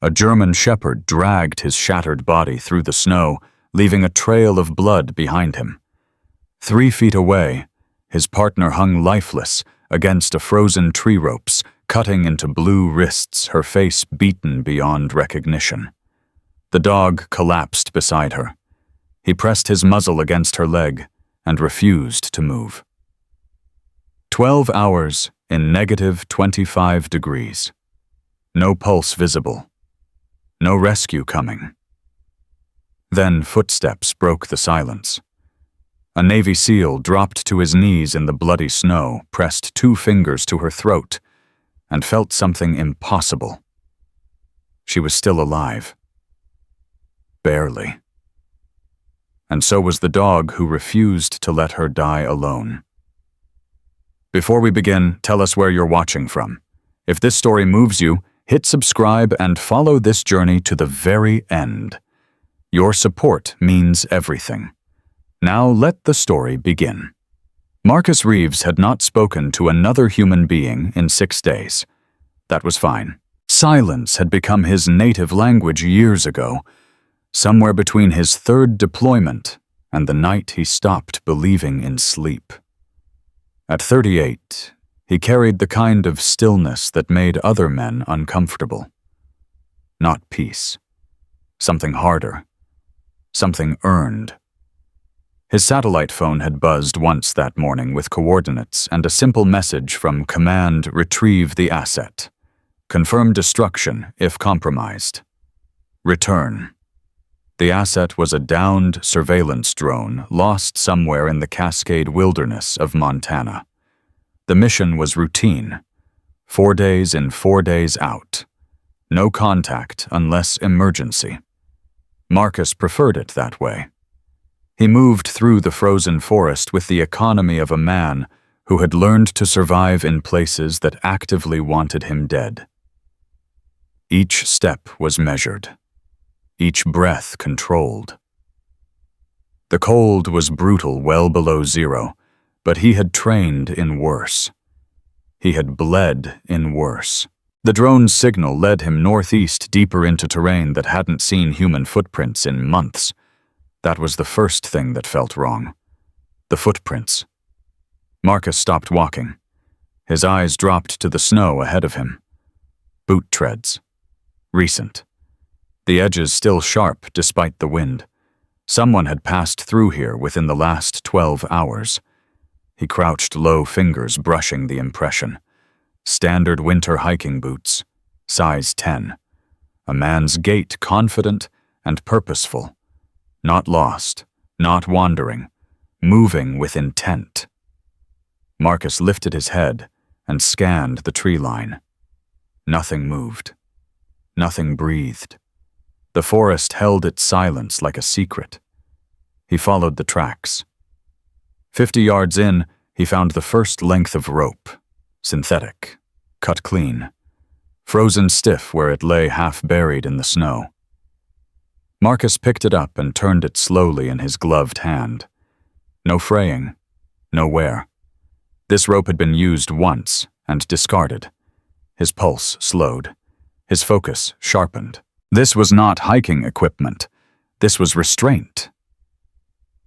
A German shepherd dragged his shattered body through the snow, leaving a trail of blood behind him. 3 feet away, his partner hung lifeless against a frozen tree ropes, cutting into blue wrists, her face beaten beyond recognition. The dog collapsed beside her. He pressed his muzzle against her leg and refused to move. 12 hours in -25 degrees. No pulse visible. No rescue coming. Then footsteps broke the silence. A Navy SEAL dropped to his knees in the bloody snow, pressed 2 fingers to her throat, and felt something impossible. She was still alive. Barely. And so was the dog who refused to let her die alone. Before we begin, tell us where you're watching from. If this story moves you, hit subscribe and follow this journey to the very end. Your support means everything. Now let the story begin. Marcus Reeves had not spoken to another human being in 6 days. That was fine. Silence had become his native language years ago, somewhere between his 3rd deployment and the night he stopped believing in sleep. At 38, he carried the kind of stillness that made other men uncomfortable. Not peace. Something harder. Something earned. His satellite phone had buzzed once that morning with coordinates and a simple message from Command: retrieve the asset. Confirm destruction if compromised. Return. The asset was a downed surveillance drone lost somewhere in the Cascade Wilderness of Montana. The mission was routine. 4 days in, 4 days out. No contact unless emergency. Marcus preferred it that way. He moved through the frozen forest with the economy of a man who had learned to survive in places that actively wanted him dead. Each step was measured. Each breath controlled. The cold was brutal, well below 0, but he had trained in worse. He had bled in worse. The drone's signal led him northeast, deeper into terrain that hadn't seen human footprints in months. That was the first thing that felt wrong. The footprints. Marcus stopped walking. His eyes dropped to the snow ahead of him. Boot treads. Recent. The edges still sharp despite the wind. Someone had passed through here within the last 12 hours. He crouched low, fingers brushing the impression. Standard winter hiking boots, size 10. A man's gait confident and purposeful. Not lost, not wandering, moving with intent. Marcus lifted his head and scanned the tree line. Nothing moved. Nothing breathed. The forest held its silence like a secret. He followed the tracks. 50 yards in, he found the first length of rope. Synthetic. Cut clean. Frozen stiff where it lay half buried in the snow. Marcus picked it up and turned it slowly in his gloved hand. No fraying. No wear. This rope had been used once and discarded. His pulse slowed. His focus sharpened. This was not hiking equipment. This was restraint.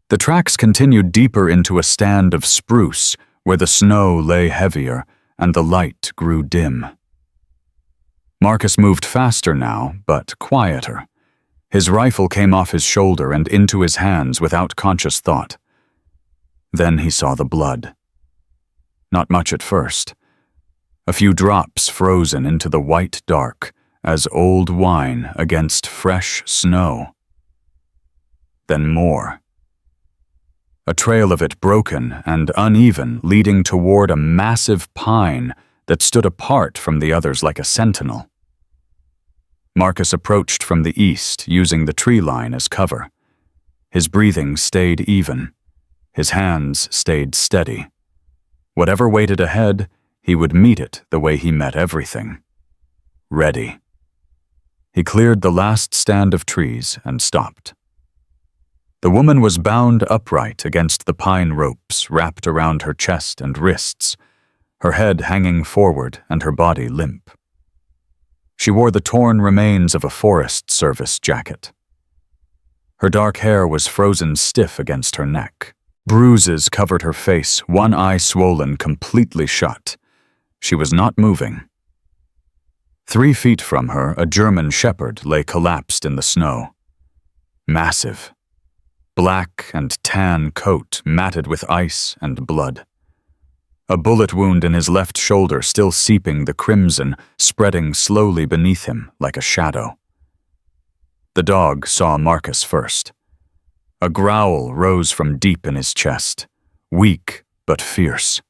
The tracks continued deeper into a stand of spruce where the snow lay heavier and the light grew dim. Marcus moved faster now, but quieter. His rifle came off his shoulder and into his hands without conscious thought. Then he saw the blood. Not much at first. A few drops frozen into the white dark as old wine against fresh snow. Then more. A trail of it broken and uneven, leading toward a massive pine that stood apart from the others like a sentinel. Marcus approached from the east, using the tree line as cover. His breathing stayed even. His hands stayed steady. Whatever waited ahead, he would meet it the way he met everything. Ready. He cleared the last stand of trees and stopped. The woman was bound upright against the pine ropes wrapped around her chest and wrists, her head hanging forward and her body limp. She wore the torn remains of a Forest Service jacket. Her dark hair was frozen stiff against her neck. Bruises covered her face, one eye swollen completely shut. She was not moving. 3 feet from her, a German shepherd lay collapsed in the snow. Massive. Black and tan coat matted with ice and blood. A bullet wound in his left shoulder still seeping the crimson, spreading slowly beneath him like a shadow. The dog saw Marcus first. A growl rose from deep in his chest, weak but fierce.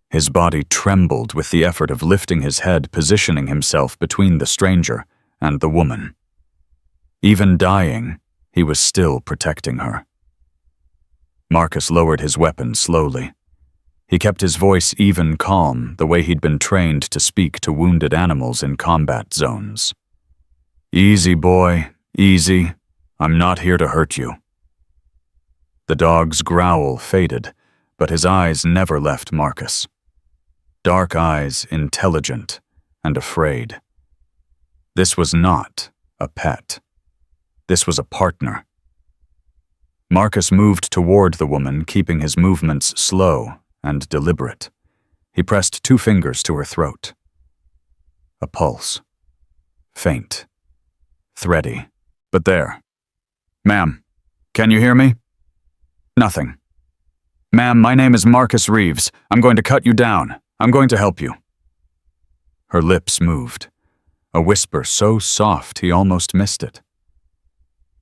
His body trembled with the effort of lifting his head, positioning himself between the stranger and the woman. Even dying, he was still protecting her. Marcus lowered his weapon slowly. He kept his voice even calm, the way he'd been trained to speak to wounded animals in combat zones. "Easy, boy, easy. I'm not here to hurt you." The dog's growl faded, but his eyes never left Marcus. Dark eyes, intelligent and afraid. This was not a pet. This was a partner. Marcus moved toward the woman, keeping his movements slow and deliberate. He pressed 2 fingers to her throat. A pulse. Faint. Thready. But there. "Ma'am, can you hear me?" "Nothing." "Ma'am, my name is Marcus Reeves. I'm going to cut you down. I'm going to help you." Her lips moved. A whisper so soft he almost missed it.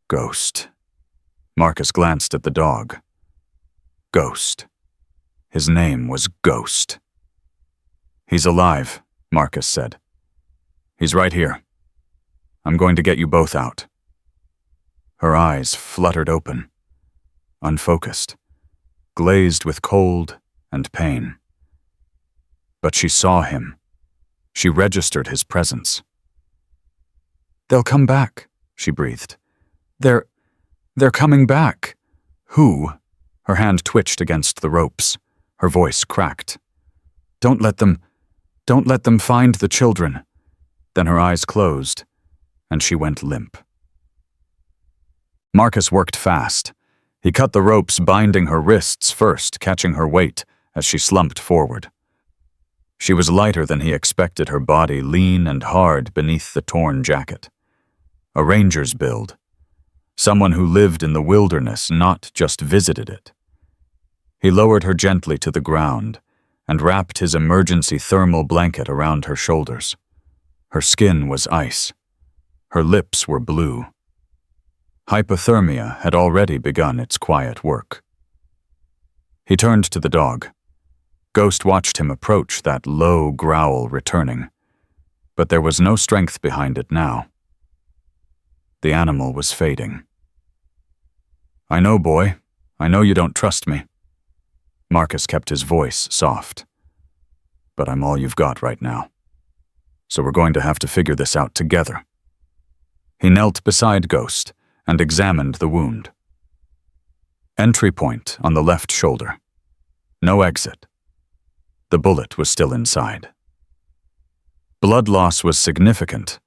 "Ghost." Marcus glanced at the dog. Ghost. His name was Ghost. "He's alive," Marcus said. "He's right here. I'm going to get you both out." Her eyes fluttered open, unfocused, glazed with cold and pain. But she saw him. She registered his presence. "They'll come back," she breathed. They're coming back." "Who?" Her hand twitched against the ropes. Her voice cracked. Don't let them find the children." Then her eyes closed, and she went limp. Marcus worked fast. He cut the ropes binding her wrists first, catching her weight as she slumped forward. She was lighter than he expected, her body lean and hard beneath the torn jacket. A ranger's build. Someone who lived in the wilderness, not just visited it. He lowered her gently to the ground and wrapped his emergency thermal blanket around her shoulders. Her skin was ice. Her lips were blue. Hypothermia had already begun its quiet work. He turned to the dog. Ghost watched him approach, that low growl returning. But there was no strength behind it now. The animal was fading. "I know, boy. I know you don't trust me." Marcus kept his voice soft. "But I'm all you've got right now. So we're going to have to figure this out together." He knelt beside Ghost and examined the wound. Entry point on the left shoulder. No exit. The bullet was still inside. Blood loss was significant,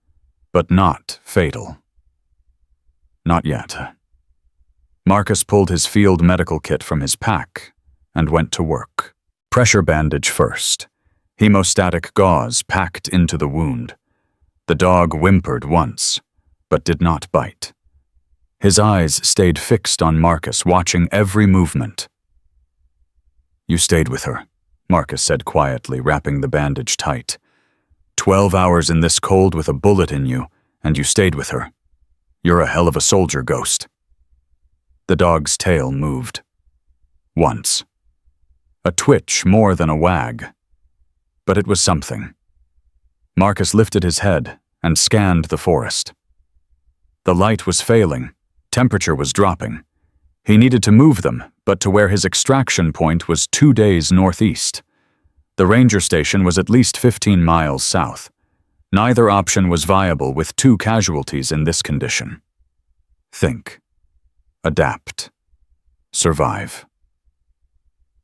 but not fatal. Not yet. Marcus pulled his field medical kit from his pack and went to work. Pressure bandage first. Hemostatic gauze packed into the wound. The dog whimpered once, but did not bite. His eyes stayed fixed on Marcus, watching every movement. "You stayed with her," Marcus said quietly, wrapping the bandage tight. 12 hours in this cold with a bullet in you, and you stayed with her. You're a hell of a soldier, Ghost." The dog's tail moved. Once. A twitch more than a wag. But it was something. Marcus lifted his head and scanned the forest. The light was failing. Temperature was dropping. He needed to move them, but to where his extraction point was 2 days northeast. The ranger station was at least 15 miles south. Neither option was viable with 2 casualties in this condition. Think. Adapt. Survive.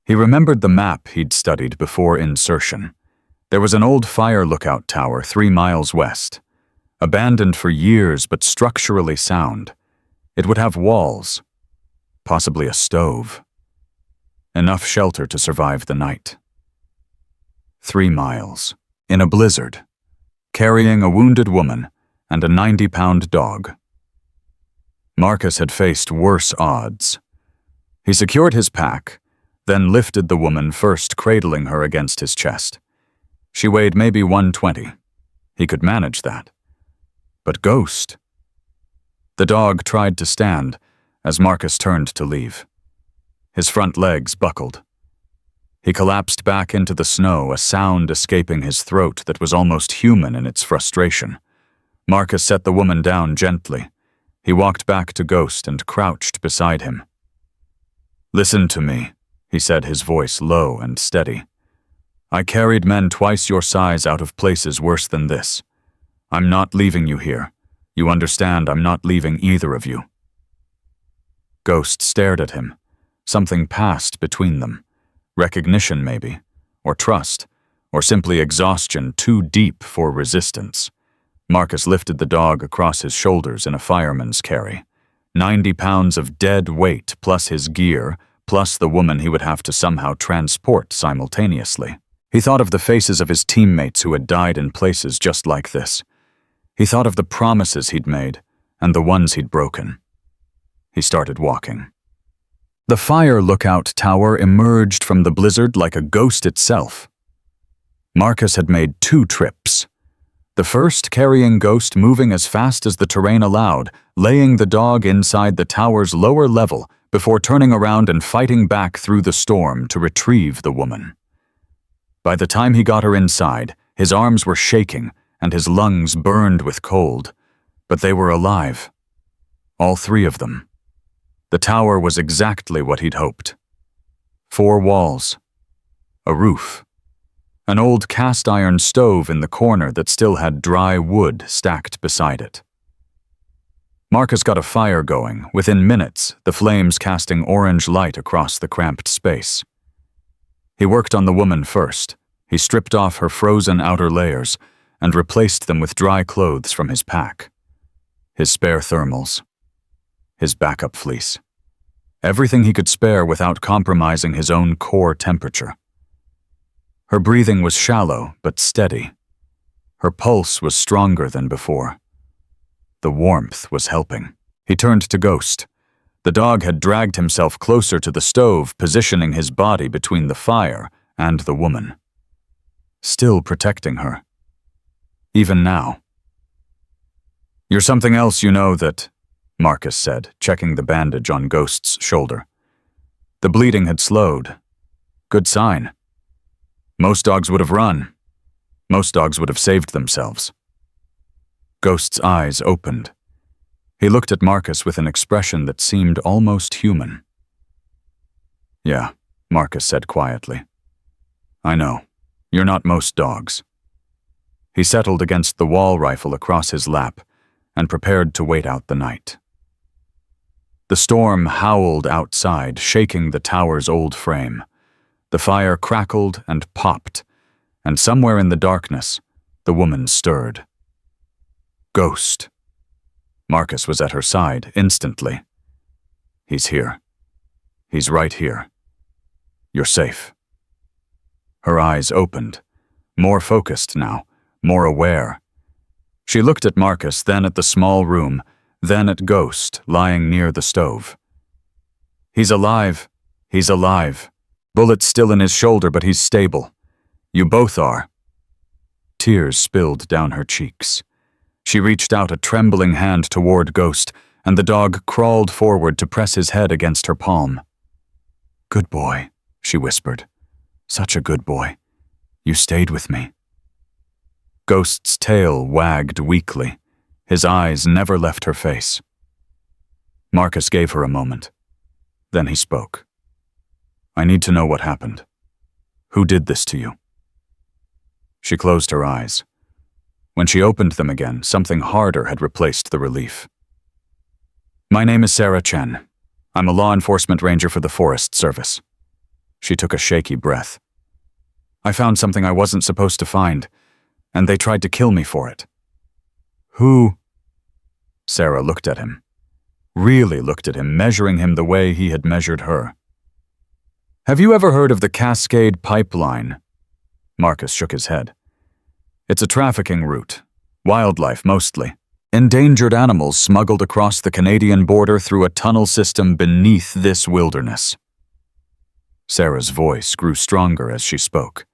He remembered the map he'd studied before insertion. There was an old fire lookout tower 3 miles west. Abandoned for years but structurally sound. It would have walls, possibly a stove. Enough shelter to survive the night. 3 miles, in a blizzard, carrying a wounded woman and a 90-pound dog. Marcus had faced worse odds. He secured his pack, then lifted the woman, first cradling her against his chest. She weighed maybe 120. He could manage that. But Ghost? The dog tried to stand as Marcus turned to leave. His front legs buckled. He collapsed back into the snow, a sound escaping his throat that was almost human in its frustration. Marcus set the woman down gently. He walked back to Ghost and crouched beside him. "Listen to me," he said, his voice low and steady. "I carried men twice your size out of places worse than this. I'm not leaving you here. You understand, I'm not leaving either of you." Ghost stared at him. Something passed between them. Recognition, maybe, or trust, or simply exhaustion too deep for resistance. Marcus lifted the dog across his shoulders in a fireman's carry. 90 pounds of dead weight, plus his gear, plus the woman he would have to somehow transport simultaneously. He thought of the faces of his teammates who had died in places just like this. He thought of the promises he'd made, and the ones he'd broken. He started walking. The fire lookout tower emerged from the blizzard like a ghost itself. Marcus had made 2 trips. The first carrying Ghost moving as fast as the terrain allowed, laying the dog inside the tower's lower level before turning around and fighting back through the storm to retrieve the woman. By the time he got her inside, his arms were shaking and his lungs burned with cold, but they were alive. All 3 of them. The tower was exactly what he'd hoped. 4 walls. A roof. An old cast-iron stove in the corner that still had dry wood stacked beside it. Marcus got a fire going. Within minutes, the flames casting orange light across the cramped space. He worked on the woman first. He stripped off her frozen outer layers and replaced them with dry clothes from his pack. His spare thermals. His backup fleece. Everything he could spare without compromising his own core temperature. Her breathing was shallow but steady. Her pulse was stronger than before. The warmth was helping. He turned to Ghost. The dog had dragged himself closer to the stove, positioning his body between the fire and the woman. Still protecting her. Even now. "You're something else, you know that," Marcus said, checking the bandage on Ghost's shoulder. The bleeding had slowed. Good sign. Most dogs would have run. Most dogs would have saved themselves. Ghost's eyes opened. He looked at Marcus with an expression that seemed almost human. "Yeah," Marcus said quietly. "I know. You're not most dogs." He settled against the wall rifle across his lap and prepared to wait out the night. The storm howled outside, shaking the tower's old frame. The fire crackled and popped, and somewhere in the darkness, the woman stirred. Ghost. Marcus was at her side instantly. "He's here. He's right here. You're safe." Her eyes opened, more focused now, more aware. She looked at Marcus, then at the small room, then at Ghost lying near the stove. "He's alive. He's alive. Bullet's still in his shoulder, but he's stable. You both are." Tears spilled down her cheeks. She reached out a trembling hand toward Ghost, and the dog crawled forward to press his head against her palm. "Good boy," she whispered. "Such a good boy. You stayed with me." Ghost's tail wagged weakly. His eyes never left her face. Marcus gave her a moment. Then he spoke. "I need to know what happened. Who did this to you?" She closed her eyes. When she opened them again, something harder had replaced the relief. "My name is Sarah Chen. I'm a law enforcement ranger for the Forest Service." She took a shaky breath. "I found something I wasn't supposed to find, and they tried to kill me for it." Who? Sarah looked at him. Really looked at him, measuring him the way he had measured her. Have you ever heard of the Cascade Pipeline? Marcus shook his head. It's a trafficking route. Wildlife, mostly. Endangered animals smuggled across the Canadian border through a tunnel system beneath this wilderness. Sarah's voice grew stronger as she spoke.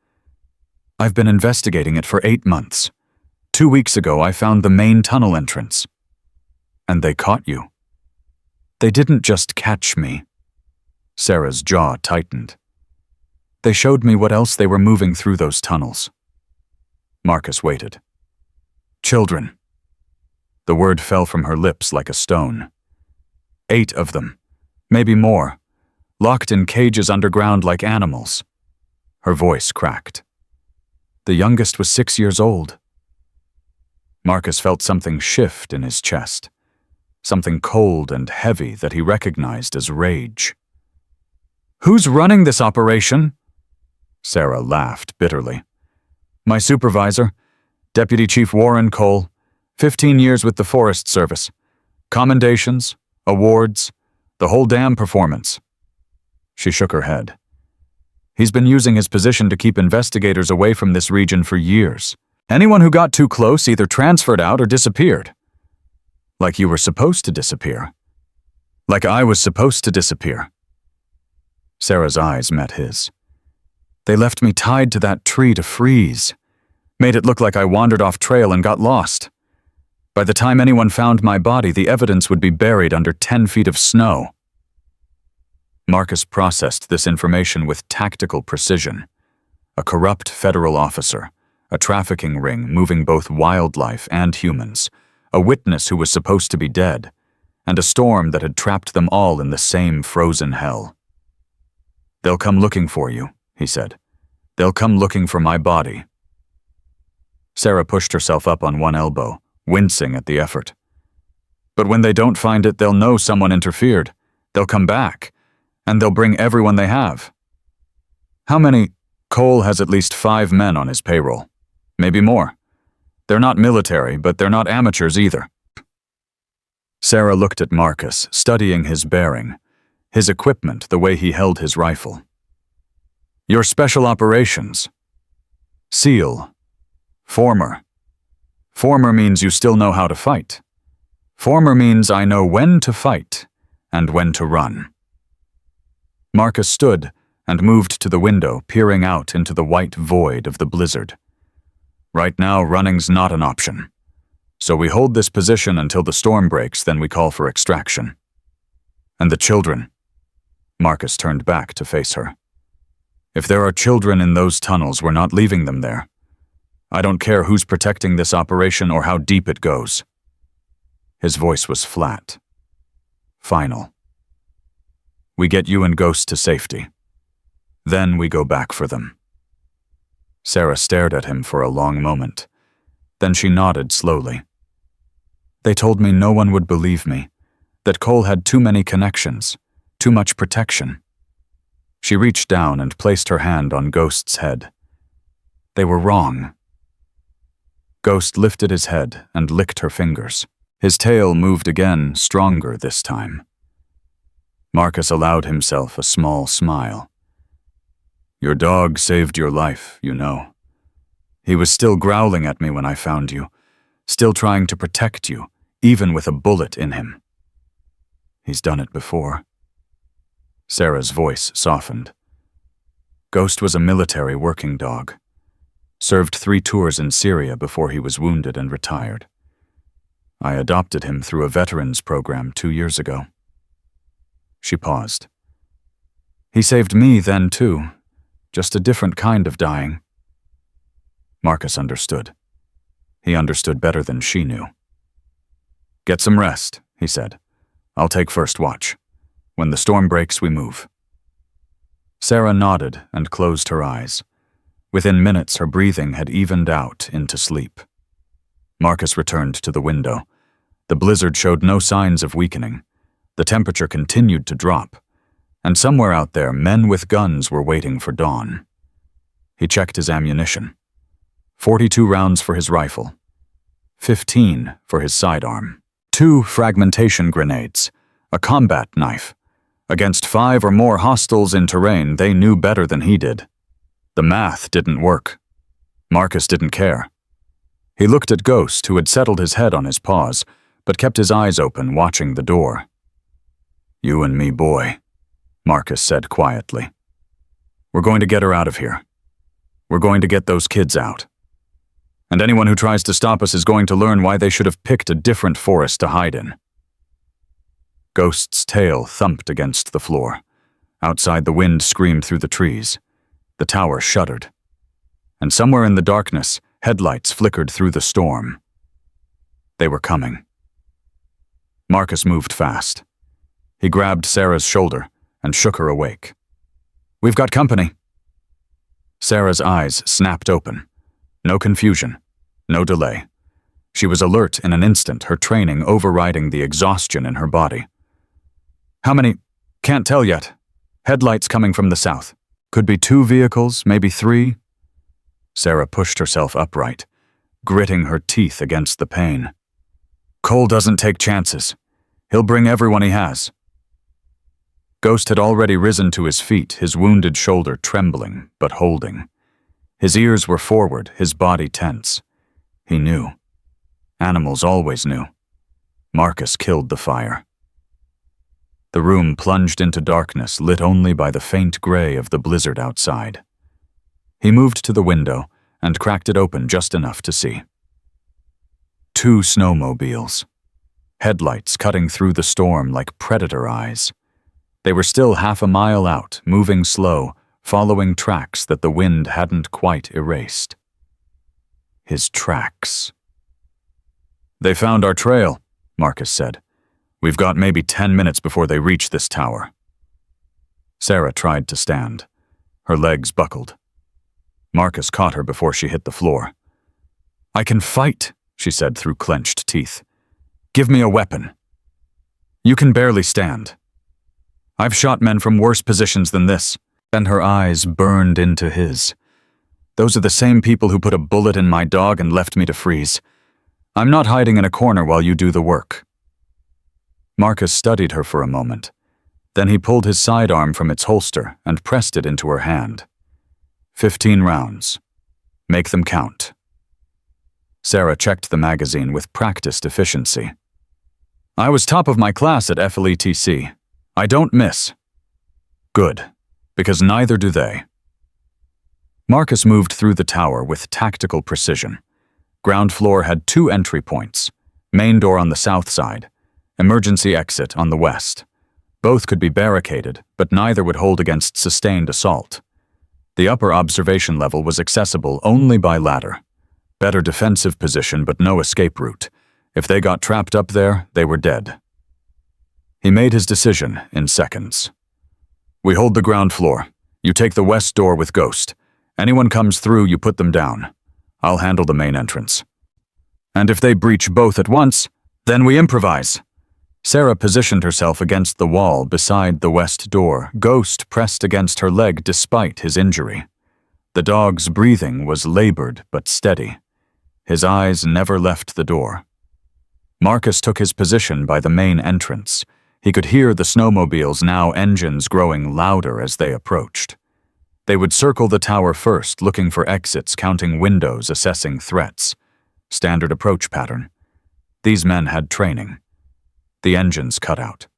I've been investigating it for 8 months. 2 weeks ago, I found the main tunnel entrance. And they caught you. They didn't just catch me. Sarah's jaw tightened. They showed me what else they were moving through those tunnels. Marcus waited. Children. The word fell from her lips like a stone. 8 of them, maybe more, locked in cages underground like animals. Her voice cracked. The youngest was 6 years old. Marcus felt something shift in his chest, something cold and heavy that he recognized as rage. Who's running this operation? Sarah laughed bitterly. My supervisor, Deputy Chief Warren Cole, 15 years with the Forest Service. Commendations, awards, the whole damn performance. She shook her head. He's been using his position to keep investigators away from this region for years. Anyone who got too close either transferred out or disappeared. Like you were supposed to disappear. Like I was supposed to disappear. Sarah's eyes met his. They left me tied to that tree to freeze. Made it look like I wandered off trail and got lost. By the time anyone found my body, the evidence would be buried under 10 feet of snow. Marcus processed this information with tactical precision. A corrupt federal officer, a trafficking ring moving both wildlife and humans, a witness who was supposed to be dead, and a storm that had trapped them all in the same frozen hell. They'll come looking for you, he said. They'll come looking for my body. Sarah pushed herself up on one elbow, wincing at the effort. But when they don't find it, they'll know someone interfered. They'll come back, and they'll bring everyone they have. How many? Cole has at least 5 men on his payroll. Maybe more. They're not military, but they're not amateurs either. Sarah looked at Marcus, studying his bearing, his equipment, the way he held his rifle. Your special operations. SEAL. Former. Former means you still know how to fight. Former means I know when to fight and when to run. Marcus stood and moved to the window, peering out into the white void of the blizzard. Right now, running's not an option. So we hold this position until the storm breaks, then we call for extraction. And the children. Marcus turned back to face her. If there are children in those tunnels, we're not leaving them there. I don't care who's protecting this operation or how deep it goes. His voice was flat. Final. We get you and Ghost to safety. Then we go back for them. Sarah stared at him for a long moment. Then she nodded slowly. They told me no one would believe me, that Cole had too many connections, too much protection. She reached down and placed her hand on Ghost's head. They were wrong. Ghost lifted his head and licked her fingers. His tail moved again, stronger this time. Marcus allowed himself a small smile. Your dog saved your life, you know. He was still growling at me when I found you, still trying to protect you, even with a bullet in him. He's done it before. Sarah's voice softened. Ghost was a military working dog. Served 3 tours in Syria before he was wounded and retired. I adopted him through a veterans program 2 years ago. She paused. He saved me then too, just a different kind of dying. Marcus understood. He understood better than she knew. Get some rest, he said. I'll take first watch. When the storm breaks, we move. Sarah nodded and closed her eyes. Within minutes, her breathing had evened out into sleep. Marcus returned to the window. The blizzard showed no signs of weakening. The temperature continued to drop, and somewhere out there, men with guns were waiting for dawn. He checked his ammunition. 42 rounds for his rifle. 15 for his sidearm, 2 fragmentation grenades, a combat knife. Against 5 or more hostiles in terrain they knew better than he did. The math didn't work. Marcus didn't care. He looked at Ghost, who had settled his head on his paws, but kept his eyes open, watching the door. "You and me, boy," Marcus said quietly. "We're going to get her out of here. We're going to get those kids out. And anyone who tries to stop us is going to learn why they should have picked a different forest to hide in." Ghost's tail thumped against the floor. Outside, the wind screamed through the trees. The tower shuddered. And somewhere in the darkness, headlights flickered through the storm. They were coming. Marcus moved fast. He grabbed Sarah's shoulder and shook her awake. "We've got company." Sarah's eyes snapped open. No confusion, no delay. She was alert in an instant, her training overriding the exhaustion in her body. "How many? Can't tell yet. Headlights coming from the south. Could be 2 vehicles, maybe 3. Sarah pushed herself upright, gritting her teeth against the pain. "Cole doesn't take chances. He'll bring everyone he has." Ghost had already risen to his feet, his wounded shoulder trembling, but holding. His ears were forward, his body tense. He knew. Animals always knew. Marcus killed the fire. The room plunged into darkness, lit only by the faint gray of the blizzard outside. He moved to the window and cracked it open just enough to see. 2 snowmobiles. Headlights cutting through the storm like predator eyes. They were still half a mile out, moving slow, following tracks that the wind hadn't quite erased. His tracks. "They found our trail," Marcus said. "We've got maybe 10 minutes before they reach this tower." Sarah tried to stand. Her legs buckled. Marcus caught her before she hit the floor. "I can fight," she said through clenched teeth. "Give me a weapon." "You can barely stand." "I've shot men from worse positions than this." And her eyes burned into his. "Those are the same people who put a bullet in my dog and left me to freeze. I'm not hiding in a corner while you do the work." Marcus studied her for a moment. Then he pulled his sidearm from its holster and pressed it into her hand. 15 rounds. Make them count. Sarah checked the magazine with practiced efficiency. "I was top of my class at FLETC. I don't miss." "Good, because neither do they." Marcus moved through the tower with tactical precision. Ground floor had 2 entry points, main door on the south side, emergency exit on the west. Both could be barricaded, but neither would hold against sustained assault. The upper observation level was accessible only by ladder. Better defensive position, but no escape route. If they got trapped up there, they were dead. He made his decision in seconds. "We hold the ground floor. You take the west door with Ghost. Anyone comes through, you put them down. I'll handle the main entrance. And if they breach both at once, then we improvise." Sarah positioned herself against the wall beside the west door, Ghost pressed against her leg despite his injury. The dog's breathing was labored but steady. His eyes never left the door. Marcus took his position by the main entrance. He could hear the snowmobiles, now engines growing louder as they approached. They would circle the tower first, looking for exits, counting windows, assessing threats. Standard approach pattern. These men had training. The engines cut out.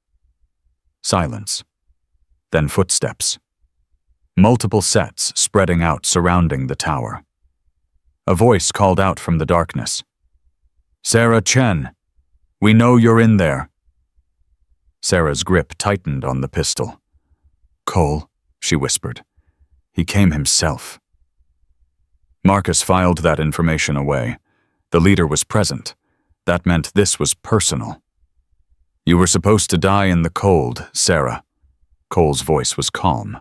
Silence. Then footsteps. Multiple sets spreading out surrounding the tower. A voice called out from the darkness. "Sarah Chen, we know you're in there." Sarah's grip tightened on the pistol. "Cole," she whispered. "He came himself." Marcus filed that information away. The leader was present. That meant this was personal. "You were supposed to die in the cold, Sarah." Cole's voice was calm,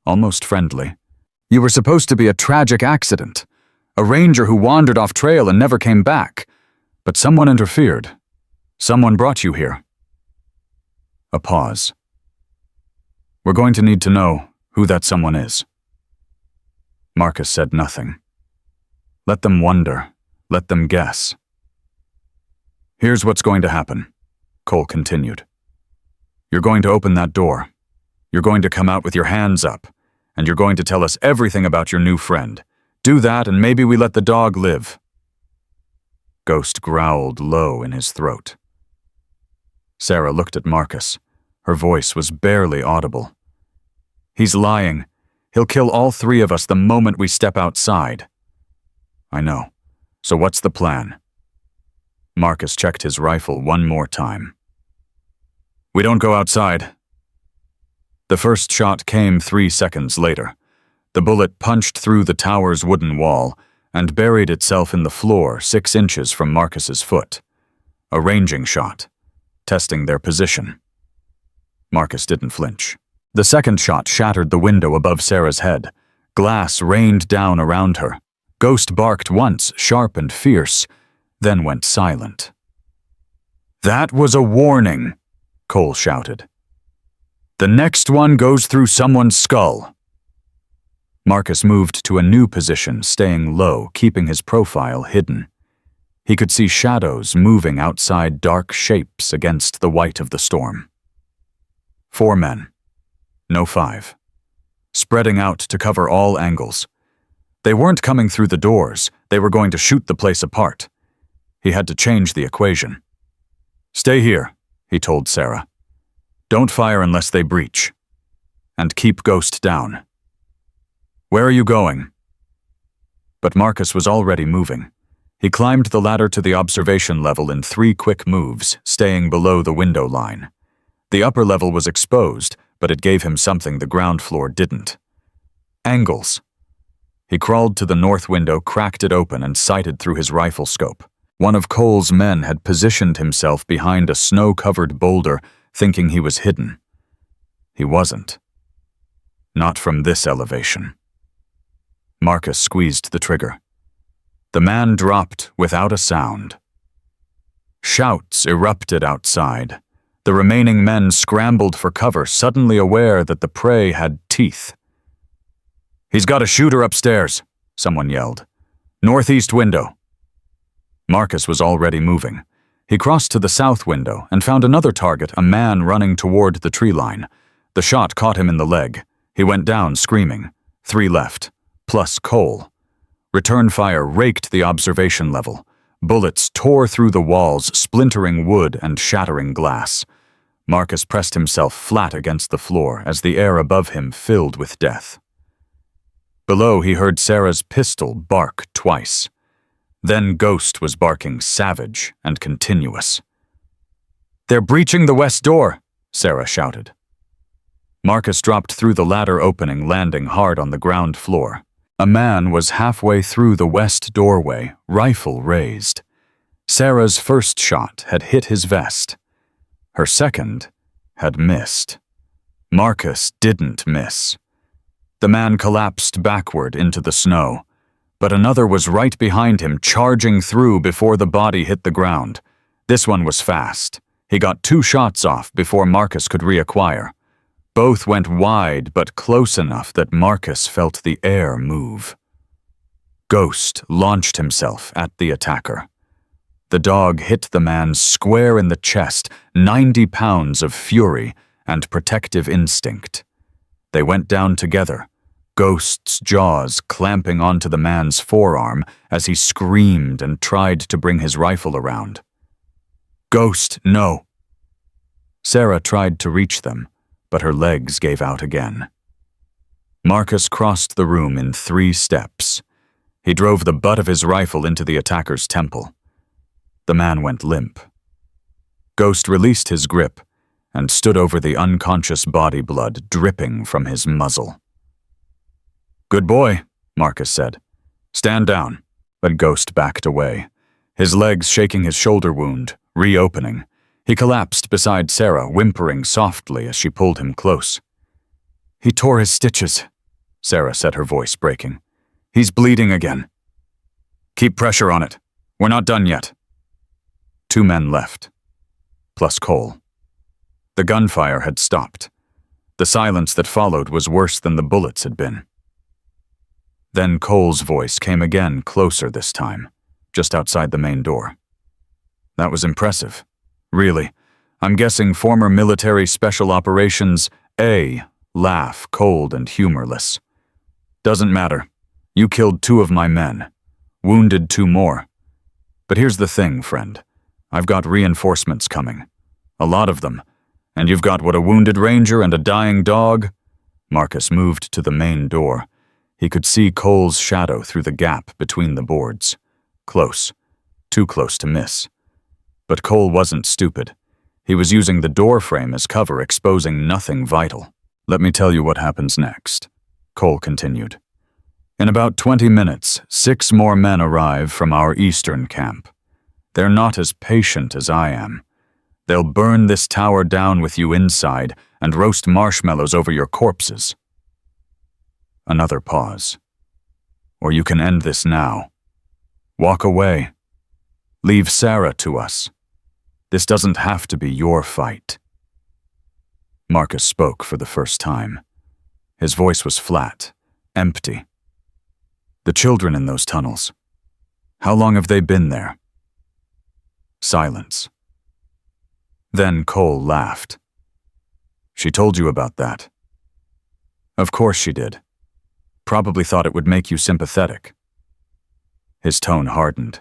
almost friendly. "You were supposed to be a tragic accident, a ranger who wandered off trail and never came back. But someone interfered. Someone brought you here." A pause. "We're going to need to know who that someone is." Marcus said nothing. Let them wonder. Let them guess. Here's what's going to happen, Cole continued. You're going to open that door. You're going to come out with your hands up, and you're going to tell us everything about your new friend. Do that, and maybe we let the dog live. Ghost growled low in his throat. Sarah looked at Marcus. Her voice was barely audible. He's lying. He'll kill all three of us the moment we step outside. I know. So what's the plan? Marcus checked his rifle one more time. We don't go outside. The first shot came 3 seconds later. The bullet punched through the tower's wooden wall and buried itself in the floor 6 inches from Marcus's foot. A ranging shot, testing their position. Marcus didn't flinch. The second shot shattered the window above Sarah's head. Glass rained down around her. Ghost barked once, sharp and fierce, then went silent. That was a warning, Cole shouted. The next one goes through someone's skull. Marcus moved to a new position, staying low, keeping his profile hidden. He could see shadows moving outside dark shapes against the white of the storm. 4 men. No 5. Spreading out to cover all angles. They weren't coming through the doors. They were going to shoot the place apart. He had to change the equation. Stay here, he told Sarah. Don't fire unless they breach. And keep Ghost down. Where are you going? But Marcus was already moving. He climbed the ladder to the observation level in 3 quick moves, staying below the window line. The upper level was exposed, but it gave him something the ground floor didn't. Angles. He crawled to the north window, cracked it open, and sighted through his rifle scope. One of Cole's men had positioned himself behind a snow-covered boulder, thinking he was hidden. He wasn't. Not from this elevation. Marcus squeezed the trigger. The man dropped without a sound. Shouts erupted outside. The remaining men scrambled for cover, suddenly aware that the prey had teeth. He's got a shooter upstairs, someone yelled. Northeast window. Marcus was already moving. He crossed to the south window and found another target, a man running toward the tree line. The shot caught him in the leg. He went down screaming. 3 left, plus Cole. Return fire raked the observation level. Bullets tore through the walls, splintering wood and shattering glass. Marcus pressed himself flat against the floor as the air above him filled with death. Below, he heard Sarah's pistol bark twice. Then Ghost was barking savage and continuous. They're breaching the west door, Sarah shouted. Marcus dropped through the ladder opening, landing hard on the ground floor. A man was halfway through the west doorway, rifle raised. Sarah's first shot had hit his vest. Her second had missed. Marcus didn't miss. The man collapsed backward into the snow, but another was right behind him, charging through before the body hit the ground. This one was fast. He got 2 shots off before Marcus could reacquire. Both went wide, but close enough that Marcus felt the air move. Ghost launched himself at the attacker. The dog hit the man square in the chest, 90 pounds of fury and protective instinct. They went down together, Ghost's jaws clamping onto the man's forearm as he screamed and tried to bring his rifle around. Ghost, no! Sarah tried to reach them, but her legs gave out again. Marcus crossed the room in 3 steps. He drove the butt of his rifle into the attacker's temple. The man went limp. Ghost released his grip and stood over the unconscious body, blood dripping from his muzzle. Good boy, Marcus said. Stand down. But Ghost backed away, his legs shaking his shoulder wound, reopening. He collapsed beside Sarah, whimpering softly as she pulled him close. He tore his stitches, Sarah said, her voice breaking. He's bleeding again. Keep pressure on it. We're not done yet. 2 men left, plus Cole. The gunfire had stopped. The silence that followed was worse than the bullets had been. Then Cole's voice came again, closer this time, just outside the main door. That was impressive. Really. I'm guessing former military special operations A. Laugh, cold and humorless. Doesn't matter. You killed 2 of my men. Wounded 2 more. But here's the thing, friend. I've got reinforcements coming. A lot of them. And you've got what, a wounded ranger and a dying dog? Marcus moved to the main door. He could see Cole's shadow through the gap between the boards. Close. Too close to miss. But Cole wasn't stupid. He was using the door frame as cover, exposing nothing vital. Let me tell you what happens next, Cole continued. In about 20 minutes, 6 more men arrive from our eastern camp. They're not as patient as I am. They'll burn this tower down with you inside and roast marshmallows over your corpses. Another pause. Or you can end this now. Walk away. Leave Sarah to us. This doesn't have to be your fight. Marcus spoke for the first time. His voice was flat, empty. The children in those tunnels. How long have they been there? Silence. Then Cole laughed. She told you about that. Of course she did. Probably thought it would make you sympathetic. His tone hardened.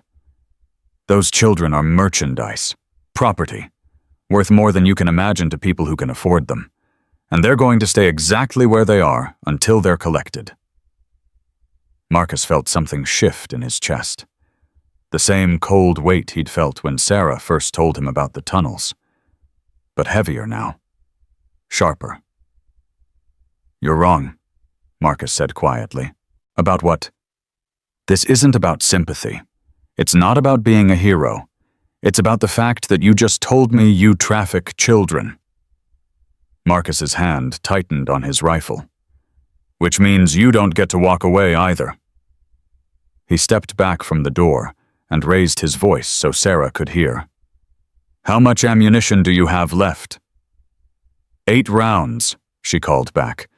Those children are merchandise, property, worth more than you can imagine to people who can afford them. And they're going to stay exactly where they are until they're collected. Marcus felt something shift in his chest. The same cold weight he'd felt when Sarah first told him about the tunnels. But heavier now. Sharper. You're wrong, Marcus said quietly. About what? This isn't about sympathy. It's not about being a hero. It's about the fact that you just told me you traffic children. Marcus's hand tightened on his rifle. Which means you don't get to walk away either. He stepped back from the door and raised his voice so Sarah could hear. How much ammunition do you have left? 8 rounds, she called back.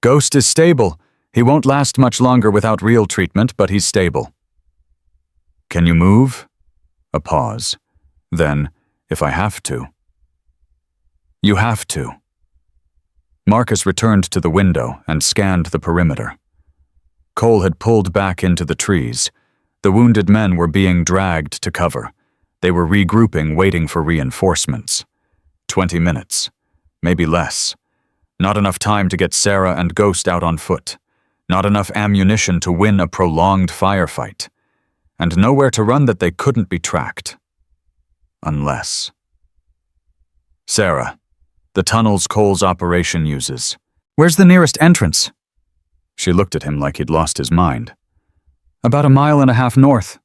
Ghost is stable. He won't last much longer without real treatment, but he's stable. Can you move? A pause. Then, if I have to. You have to. Marcus returned to the window and scanned the perimeter. Cole had pulled back into the trees. The wounded men were being dragged to cover. They were regrouping, waiting for reinforcements. 20 minutes. Maybe less. Not enough time to get Sarah and Ghost out on foot. Not enough ammunition to win a prolonged firefight. And nowhere to run that they couldn't be tracked. Unless. Sarah, the tunnels Cole's operation uses. Where's the nearest entrance? She looked at him like he'd lost his mind. About 1.5 miles north.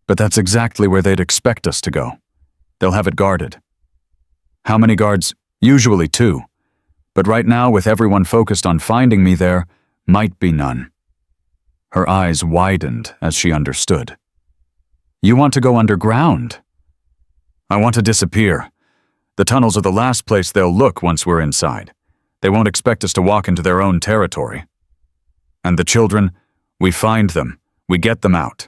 But that's exactly where they'd expect us to go. They'll have it guarded. How many guards? Usually 2. But right now, with everyone focused on finding me there, might be none. Her eyes widened as she understood. You want to go underground? I want to disappear. The tunnels are the last place they'll look once we're inside. They won't expect us to walk into their own territory. And the children, we find them, we get them out.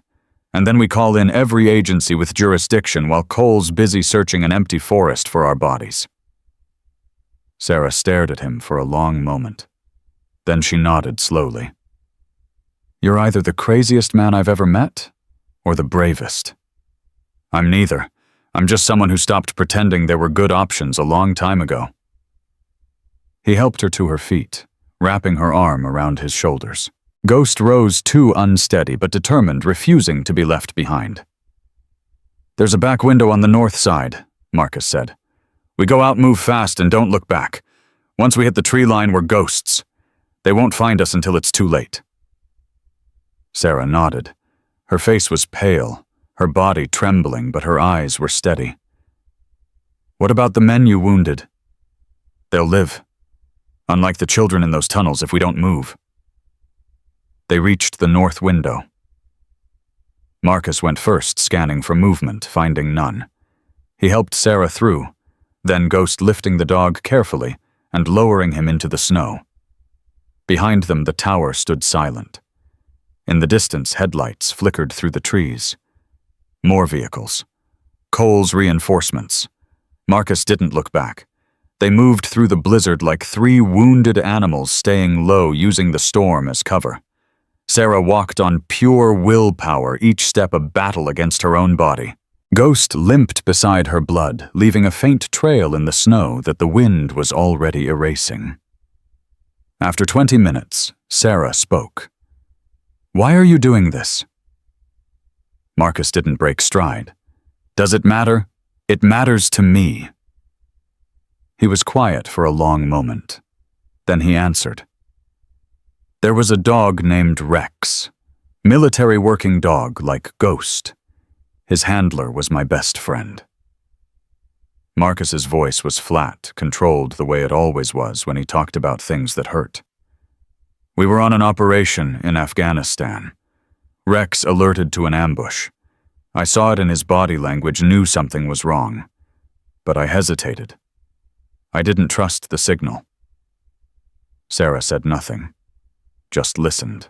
And then we call in every agency with jurisdiction while Cole's busy searching an empty forest for our bodies. Sarah stared at him for a long moment. Then she nodded slowly. You're either the craziest man I've ever met, or the bravest. I'm neither. I'm just someone who stopped pretending there were good options a long time ago. He helped her to her feet, wrapping her arm around his shoulders. Ghost rose too unsteady but determined, refusing to be left behind. There's a back window on the north side, Marcus said. We go out, move fast, and don't look back. Once we hit the tree line, we're ghosts. They won't find us until it's too late. Sarah nodded. Her face was pale, her body trembling, but her eyes were steady. What about the men you wounded? They'll live. Unlike the children in those tunnels if we don't move. They reached the north window. Marcus went first, scanning for movement, finding none. He helped Sarah through, then Ghost lifting the dog carefully and lowering him into the snow. Behind them, the tower stood silent. In the distance, headlights flickered through the trees. More vehicles. Cole's reinforcements. Marcus didn't look back. They moved through the blizzard like three wounded animals, staying low, using the storm as cover. Sarah walked on pure willpower, each step a battle against her own body. Ghost limped beside her blood, leaving a faint trail in the snow that the wind was already erasing. After 20 minutes, Sarah spoke. "Why are you doing this?" Marcus didn't break stride. "Does it matter? It matters to me." He was quiet for a long moment. Then he answered. "There was a dog named Rex. Military working dog like Ghost. His handler was my best friend." Marcus's voice was flat, controlled the way it always was when he talked about things that hurt. "We were on an operation in Afghanistan. Rex alerted to an ambush. I saw it in his body language, knew something was wrong. But I hesitated. I didn't trust the signal." Sarah said nothing, just listened.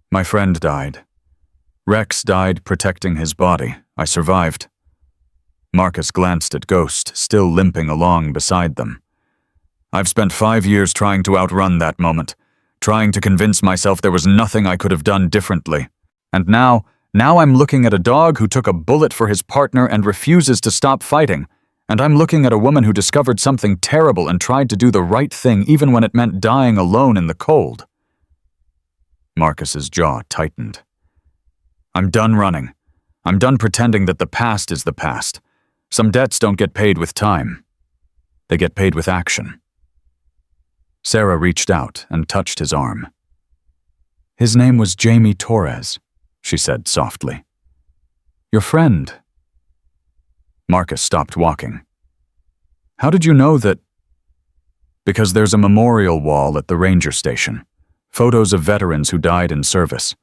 "My friend died. Rex died protecting his body. I survived." Marcus glanced at Ghost, still limping along beside them. "I've spent 5 years trying to outrun that moment, trying to convince myself there was nothing I could have done differently. And now I'm looking at a dog who took a bullet for his partner and refuses to stop fighting. And I'm looking at a woman who discovered something terrible and tried to do the right thing even when it meant dying alone in the cold." Marcus's jaw tightened. "I'm done running. I'm done pretending that the past is the past. Some debts don't get paid with time. They get paid with action." Sarah reached out and touched his arm. "His name was Jamie Torres," she said softly. "Your friend." Marcus stopped walking. "How did you know that?" "Because there's a memorial wall at the ranger station. Photos of veterans who died in service.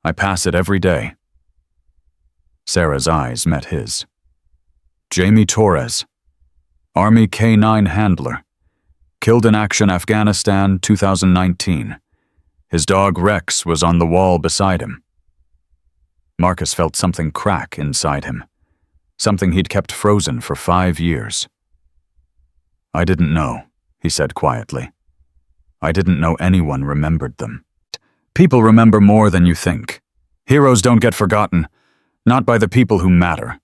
I pass it every day." Sarah's eyes met his. "Jamie Torres, Army K-9 handler. Killed in action Afghanistan 2019. His dog Rex was on the wall beside him." Marcus felt something crack inside him. Something he'd kept frozen for 5 years. "I didn't know," he said quietly. "I didn't know anyone remembered them. People remember more than you think. Heroes don't get forgotten, not by the people who matter."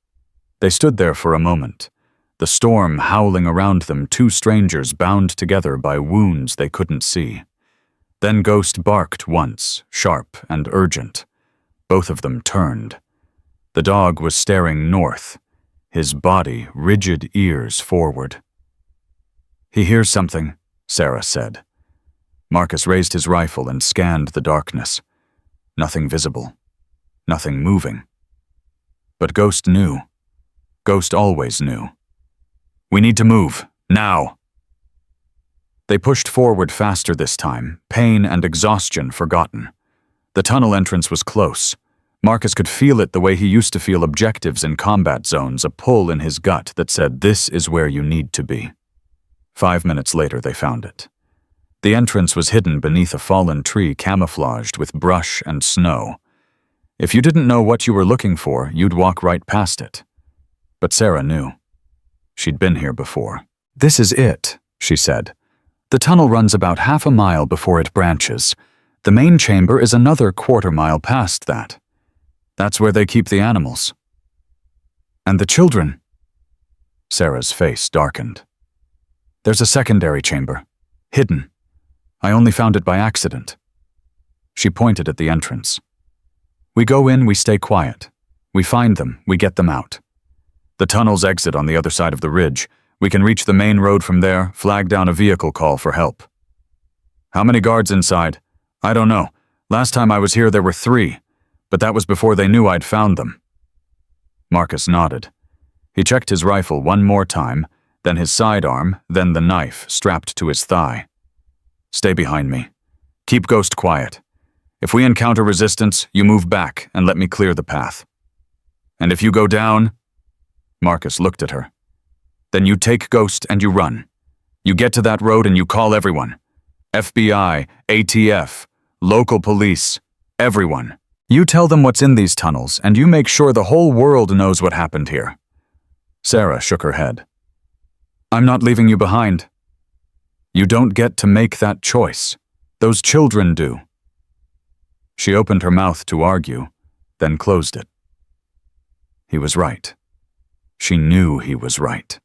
They stood there for a moment, the storm howling around them, two strangers bound together by wounds they couldn't see. Then Ghost barked once, sharp and urgent. Both of them turned. The dog was staring north, his body rigid, ears forward. "He hears something," Sarah said. Marcus raised his rifle and scanned the darkness. Nothing visible. Nothing moving. But Ghost knew. Ghost always knew. "We need to move, now." They pushed forward faster this time, pain and exhaustion forgotten. The tunnel entrance was close. Marcus could feel it the way he used to feel objectives in combat zones, a pull in his gut that said, "This is where you need to be." 5 minutes later, they found it. The entrance was hidden beneath a fallen tree camouflaged with brush and snow. If you didn't know what you were looking for, you'd walk right past it. But Sarah knew. She'd been here before. "This is it," she said. "The tunnel runs about half a mile before it branches. The main chamber is another quarter-mile past that. That's where they keep the animals." "And the children?" Sarah's face darkened. "There's a secondary chamber, hidden. I only found it by accident." She pointed at the entrance. "We go in, we stay quiet. We find them, we get them out. The tunnels exit on the other side of the ridge. We can reach the main road from there, flag down a vehicle call for help." "How many guards inside?" "I don't know. Last time I was here there were 3. But that was before they knew I'd found them." Marcus nodded. He checked his rifle one more time, then his sidearm, then the knife strapped to his thigh. "Stay behind me. Keep Ghost quiet. If we encounter resistance, you move back and let me clear the path. And if you go down," Marcus looked at her, "then you take Ghost and you run. You get to that road and you call everyone. FBI, ATF, local police, everyone. You tell them what's in these tunnels, and you make sure the whole world knows what happened here. Sarah shook her head. I'm not leaving you behind. You don't get to make that choice. Those children do. She opened her mouth to argue, then closed it. He was right. She knew he was right.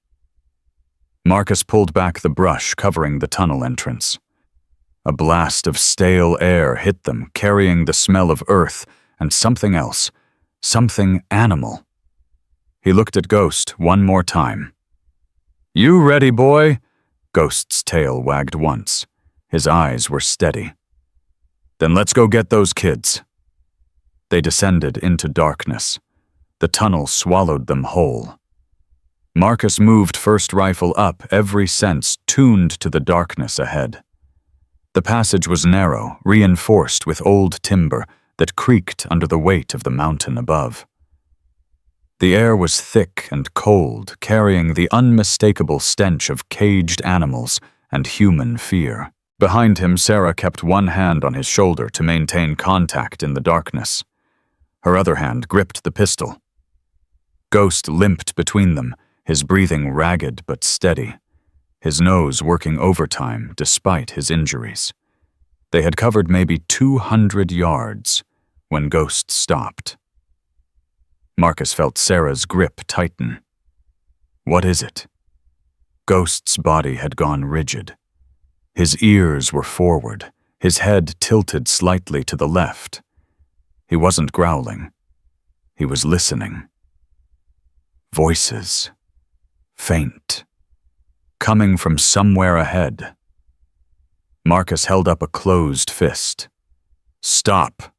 Marcus pulled back the brush covering the tunnel entrance. A blast of stale air hit them, carrying the smell of earth and something else, something animal. He looked at Ghost one more time. You ready, boy? Ghost's tail wagged once. His eyes were steady. Then let's go get those kids. They descended into darkness. The tunnel swallowed them whole. Marcus moved first rifle up, every sense tuned to the darkness ahead. The passage was narrow, reinforced with old timber that creaked under the weight of the mountain above. The air was thick and cold, carrying the unmistakable stench of caged animals and human fear. Behind him, Sarah kept one hand on his shoulder to maintain contact in the darkness. Her other hand gripped the pistol. Ghost limped between them, his breathing ragged but steady, his nose working overtime despite his injuries. They had covered maybe 200 yards when Ghost stopped. Marcus felt Sarah's grip tighten. What is it? Ghost's body had gone rigid. His ears were forward, his head tilted slightly to the left. He wasn't growling. He was listening. Voices. Faint. Coming from somewhere ahead. Marcus held up a closed fist. Stop.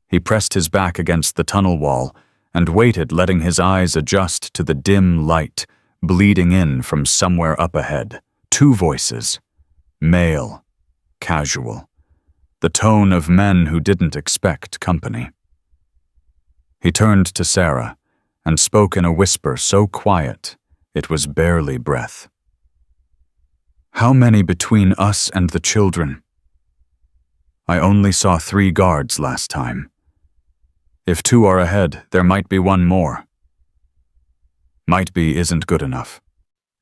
He pressed his back against the tunnel wall and waited, letting his eyes adjust to the dim light bleeding in from somewhere up ahead. Two voices. Male. Casual. The tone of men who didn't expect company. He turned to Sarah and spoke in a whisper so quiet it was barely breath. How many between us and the children? I only saw 3 guards last time. If 2 are ahead, there might be 1 more. Might be isn't good enough.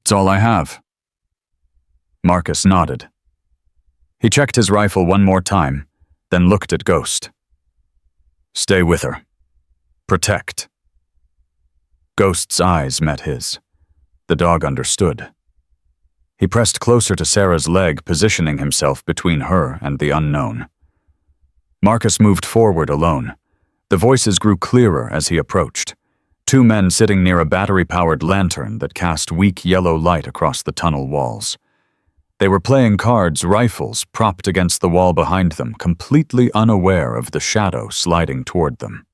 It's all I have. Marcus nodded. He checked his rifle one more time, then looked at Ghost. Stay with her. Protect. Ghost's eyes met his. The dog understood. He pressed closer to Sarah's leg, positioning himself between her and the unknown. Marcus moved forward alone. The voices grew clearer as he approached. 2 men sitting near a battery-powered lantern that cast weak yellow light across the tunnel walls. They were playing cards, rifles propped against the wall behind them, completely unaware of the shadow sliding toward them.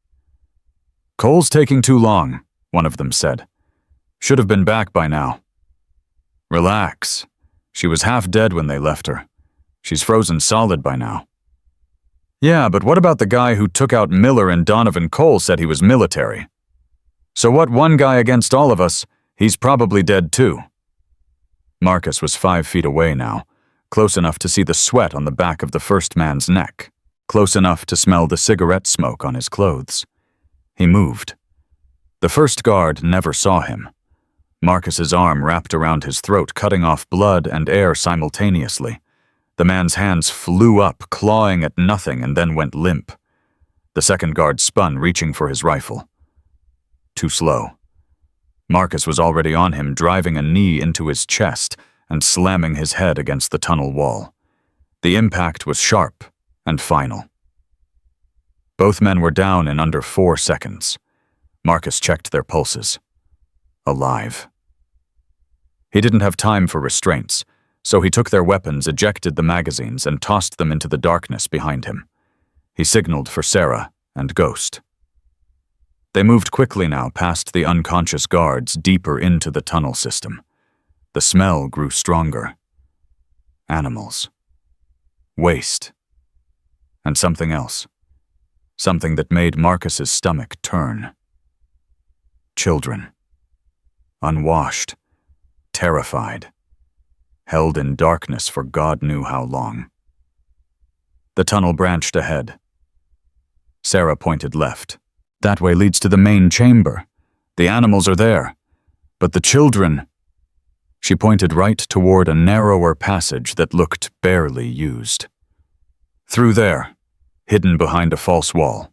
Cole's taking too long, one of them said. Should have been back by now. Relax. She was half dead when they left her. She's frozen solid by now. Yeah, but what about the guy who took out Miller and Donovan Cole said he was military? So what, one guy against all of us, he's probably dead too. Marcus was 5 feet away now, close enough to see the sweat on the back of the first man's neck, close enough to smell the cigarette smoke on his clothes. He moved. The first guard never saw him. Marcus's arm wrapped around his throat, cutting off blood and air simultaneously. The man's hands flew up, clawing at nothing, and then went limp. The second guard spun, reaching for his rifle. Too slow. Marcus was already on him, driving a knee into his chest and slamming his head against the tunnel wall. The impact was sharp and final. Both men were down in under 4 seconds. Marcus checked their pulses. Alive. He didn't have time for restraints, so he took their weapons, ejected the magazines, and tossed them into the darkness behind him. He signaled for Sarah and Ghost. They moved quickly now past the unconscious guards, deeper into the tunnel system. The smell grew stronger. Animals. Waste. And something else. Something that made Marcus's stomach turn. Children. Unwashed. Terrified. Held in darkness for God knew how long. The tunnel branched ahead. Sarah pointed left. That way leads to the main chamber. The animals are there. But the children... She pointed right toward a narrower passage that looked barely used. Through there, hidden behind a false wall.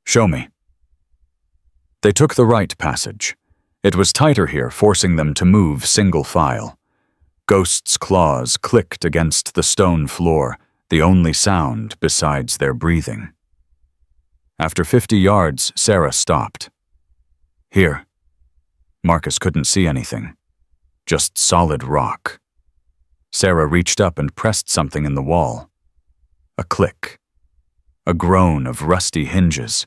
Show me. They took the right passage. It was tighter here, forcing them to move single file. Ghost's claws clicked against the stone floor, the only sound besides their breathing. After 50 yards, Sarah stopped. Here. Marcus couldn't see anything. Just solid rock. Sarah reached up and pressed something in the wall. A click. A groan of rusty hinges.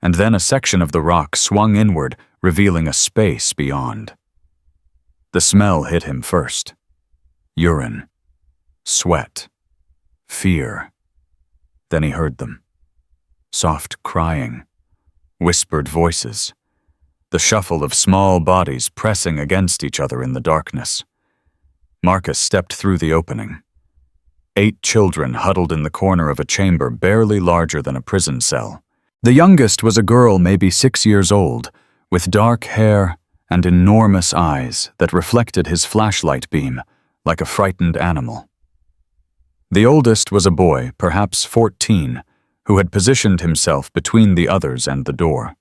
And then a section of the rock swung inward, revealing a space beyond. The smell hit him first. Urine. Sweat. Fear. Then he heard them. Soft crying. Whispered voices. The shuffle of small bodies pressing against each other in the darkness. Marcus stepped through the opening. 8 children huddled in the corner of a chamber barely larger than a prison cell. The youngest was a girl maybe 6 years old, with dark hair and enormous eyes that reflected his flashlight beam like a frightened animal. The oldest was a boy, perhaps 14, who had positioned himself between the others and the door.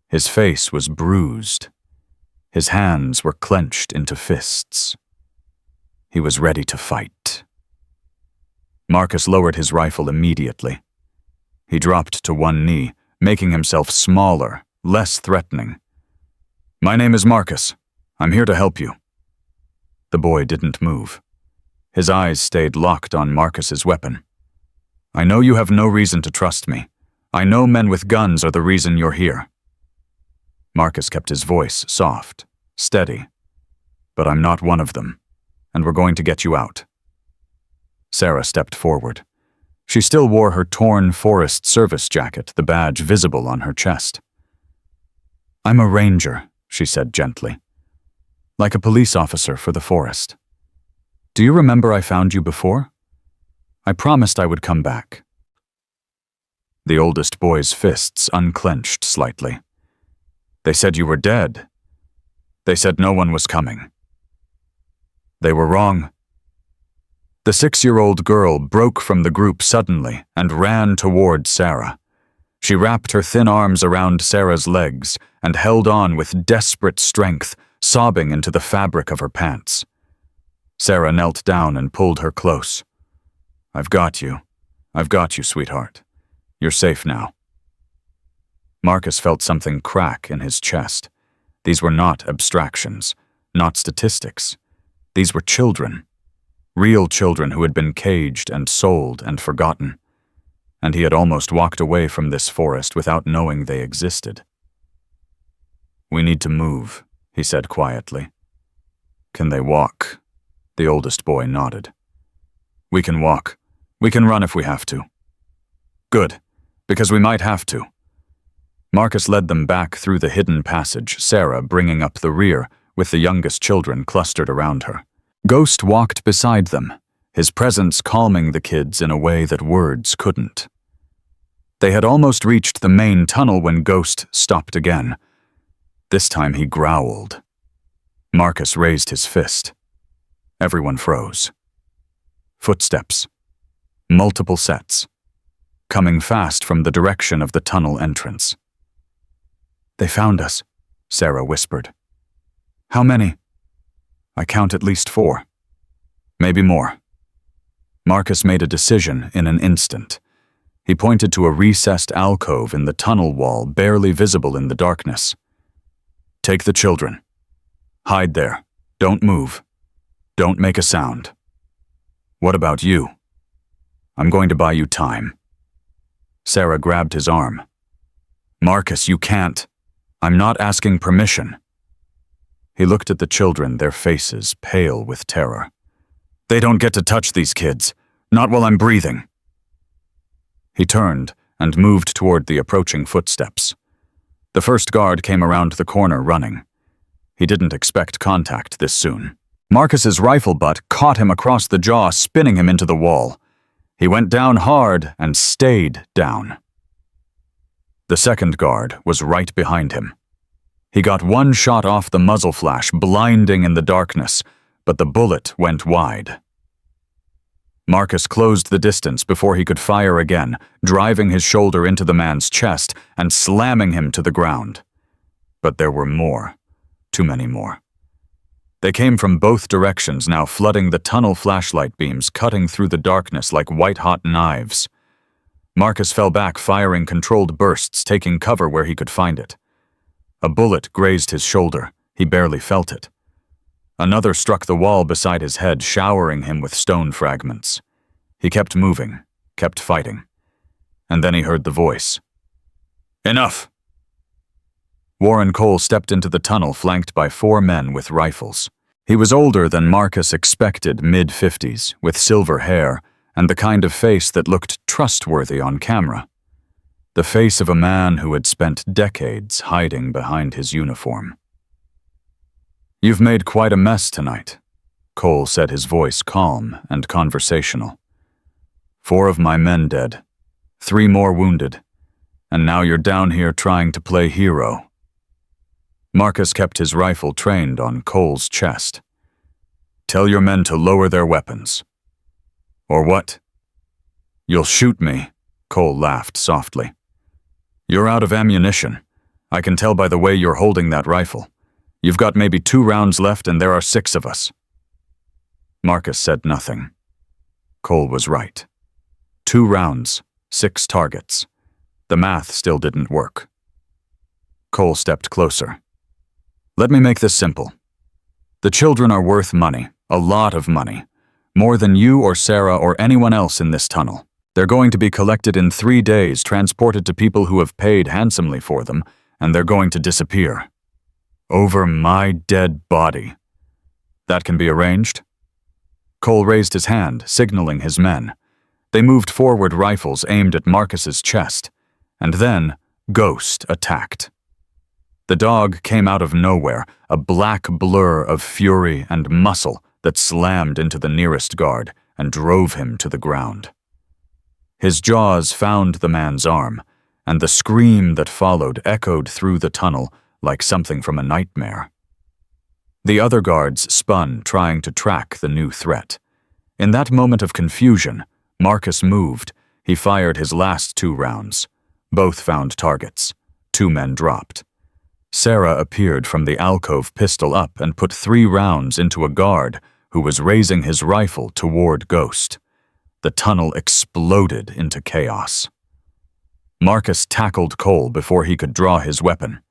His face was bruised. His hands were clenched into fists. He was ready to fight. Marcus lowered his rifle immediately. He dropped to one knee, making himself smaller, less threatening. "My name is Marcus. I'm here to help you." The boy didn't move. His eyes stayed locked on Marcus's weapon. "I know you have no reason to trust me. I know men with guns are the reason you're here." Marcus kept his voice soft, steady. "But I'm not one of them, and we're going to get you out." Sarah stepped forward. She still wore her torn Forest Service jacket, the badge visible on her chest. "I'm a ranger," she said gently. "Like a police officer for the forest. Do you remember I found you before? I promised I would come back." The oldest boy's fists unclenched slightly. "They said you were dead. They said no one was coming." They were wrong. The 6-year-old girl broke from the group suddenly and ran toward Sarah. She wrapped her thin arms around Sarah's legs and held on with desperate strength, sobbing into the fabric of her pants. Sarah knelt down and pulled her close. I've got you, sweetheart. You're safe now." Marcus felt something crack in his chest. These were not abstractions, not statistics. These were children. Real children who had been caged and sold and forgotten. And he had almost walked away from this forest without knowing they existed. "We need to move," he said quietly. "Can they walk?" The oldest boy nodded. "We can walk. We can run if we have to." "Good, because we might have to." Marcus led them back through the hidden passage, Sarah bringing up the rear, with the youngest children clustered around her. Ghost walked beside them, his presence calming the kids in a way that words couldn't. They had almost reached the main tunnel when Ghost stopped again. This time he growled. Marcus raised his fist. Everyone froze. Footsteps. Multiple sets. Coming fast from the direction of the tunnel entrance. "They found us," Sarah whispered. "How many?" "I count at least 4. Maybe more." Marcus made a decision in an instant. He pointed to a recessed alcove in the tunnel wall, barely visible in the darkness. "Take the children. Hide there. Don't move. Don't make a sound. What about you? I'm going to buy you time." Sarah grabbed his arm. "Marcus, you can't. I'm not asking permission." He looked at the children, their faces pale with terror. "They don't get to touch these kids. Not while I'm breathing." He turned and moved toward the approaching footsteps. The first guard came around the corner running. He didn't expect contact this soon. Marcus's rifle butt caught him across the jaw, spinning him into the wall. He went down hard and stayed down. The second guard was right behind him. He got one shot off the muzzle flash, blinding in the darkness, but the bullet went wide. Marcus closed the distance before he could fire again, driving his shoulder into the man's chest and slamming him to the ground. But there were more. Too many more. They came from both directions, now flooding the tunnel flashlight beams, cutting through the darkness like white-hot knives. Marcus fell back, firing controlled bursts, taking cover where he could find it. A bullet grazed his shoulder. He barely felt it. Another struck the wall beside his head, showering him with stone fragments. He kept moving, kept fighting. And then he heard the voice. "Enough!" Warren Cole stepped into the tunnel, flanked by 4 men with rifles. He was older than Marcus expected, mid-50s, with silver hair, and the kind of face that looked trustworthy on camera. The face of a man who had spent decades hiding behind his uniform. "You've made quite a mess tonight," Cole said, his voice calm and conversational. "4 of my men dead, 3 more wounded, and now you're down here trying to play hero." Marcus kept his rifle trained on Cole's chest. "Tell your men to lower their weapons." "Or what?" "You'll shoot me," Cole laughed softly. "You're out of ammunition. I can tell by the way you're holding that rifle. You've got maybe 2 rounds left and there are 6 of us." Marcus said nothing. Cole was right. 2 rounds, 6 targets. The math still didn't work. Cole stepped closer. "Let me make this simple. The children are worth money, a lot of money, more than you or Sarah or anyone else in this tunnel. They're going to be collected in 3 days, transported to people who have paid handsomely for them, and they're going to disappear. Over my dead body. That can be arranged?" Cole raised his hand, signaling his men. They moved forward, rifles aimed at Marcus's chest, and then Ghost attacked. The dog came out of nowhere, a black blur of fury and muscle that slammed into the nearest guard and drove him to the ground. His jaws found the man's arm, and the scream that followed echoed through the tunnel like something from a nightmare. The other guards spun, trying to track the new threat. In that moment of confusion, Marcus moved. He fired his last 2 rounds. Both found targets. 2 men dropped. Sarah appeared from the alcove, pistol up, and put 3 rounds into a guard who was raising his rifle toward Ghost. The tunnel exploded into chaos. Marcus tackled Cole before he could draw his weapon.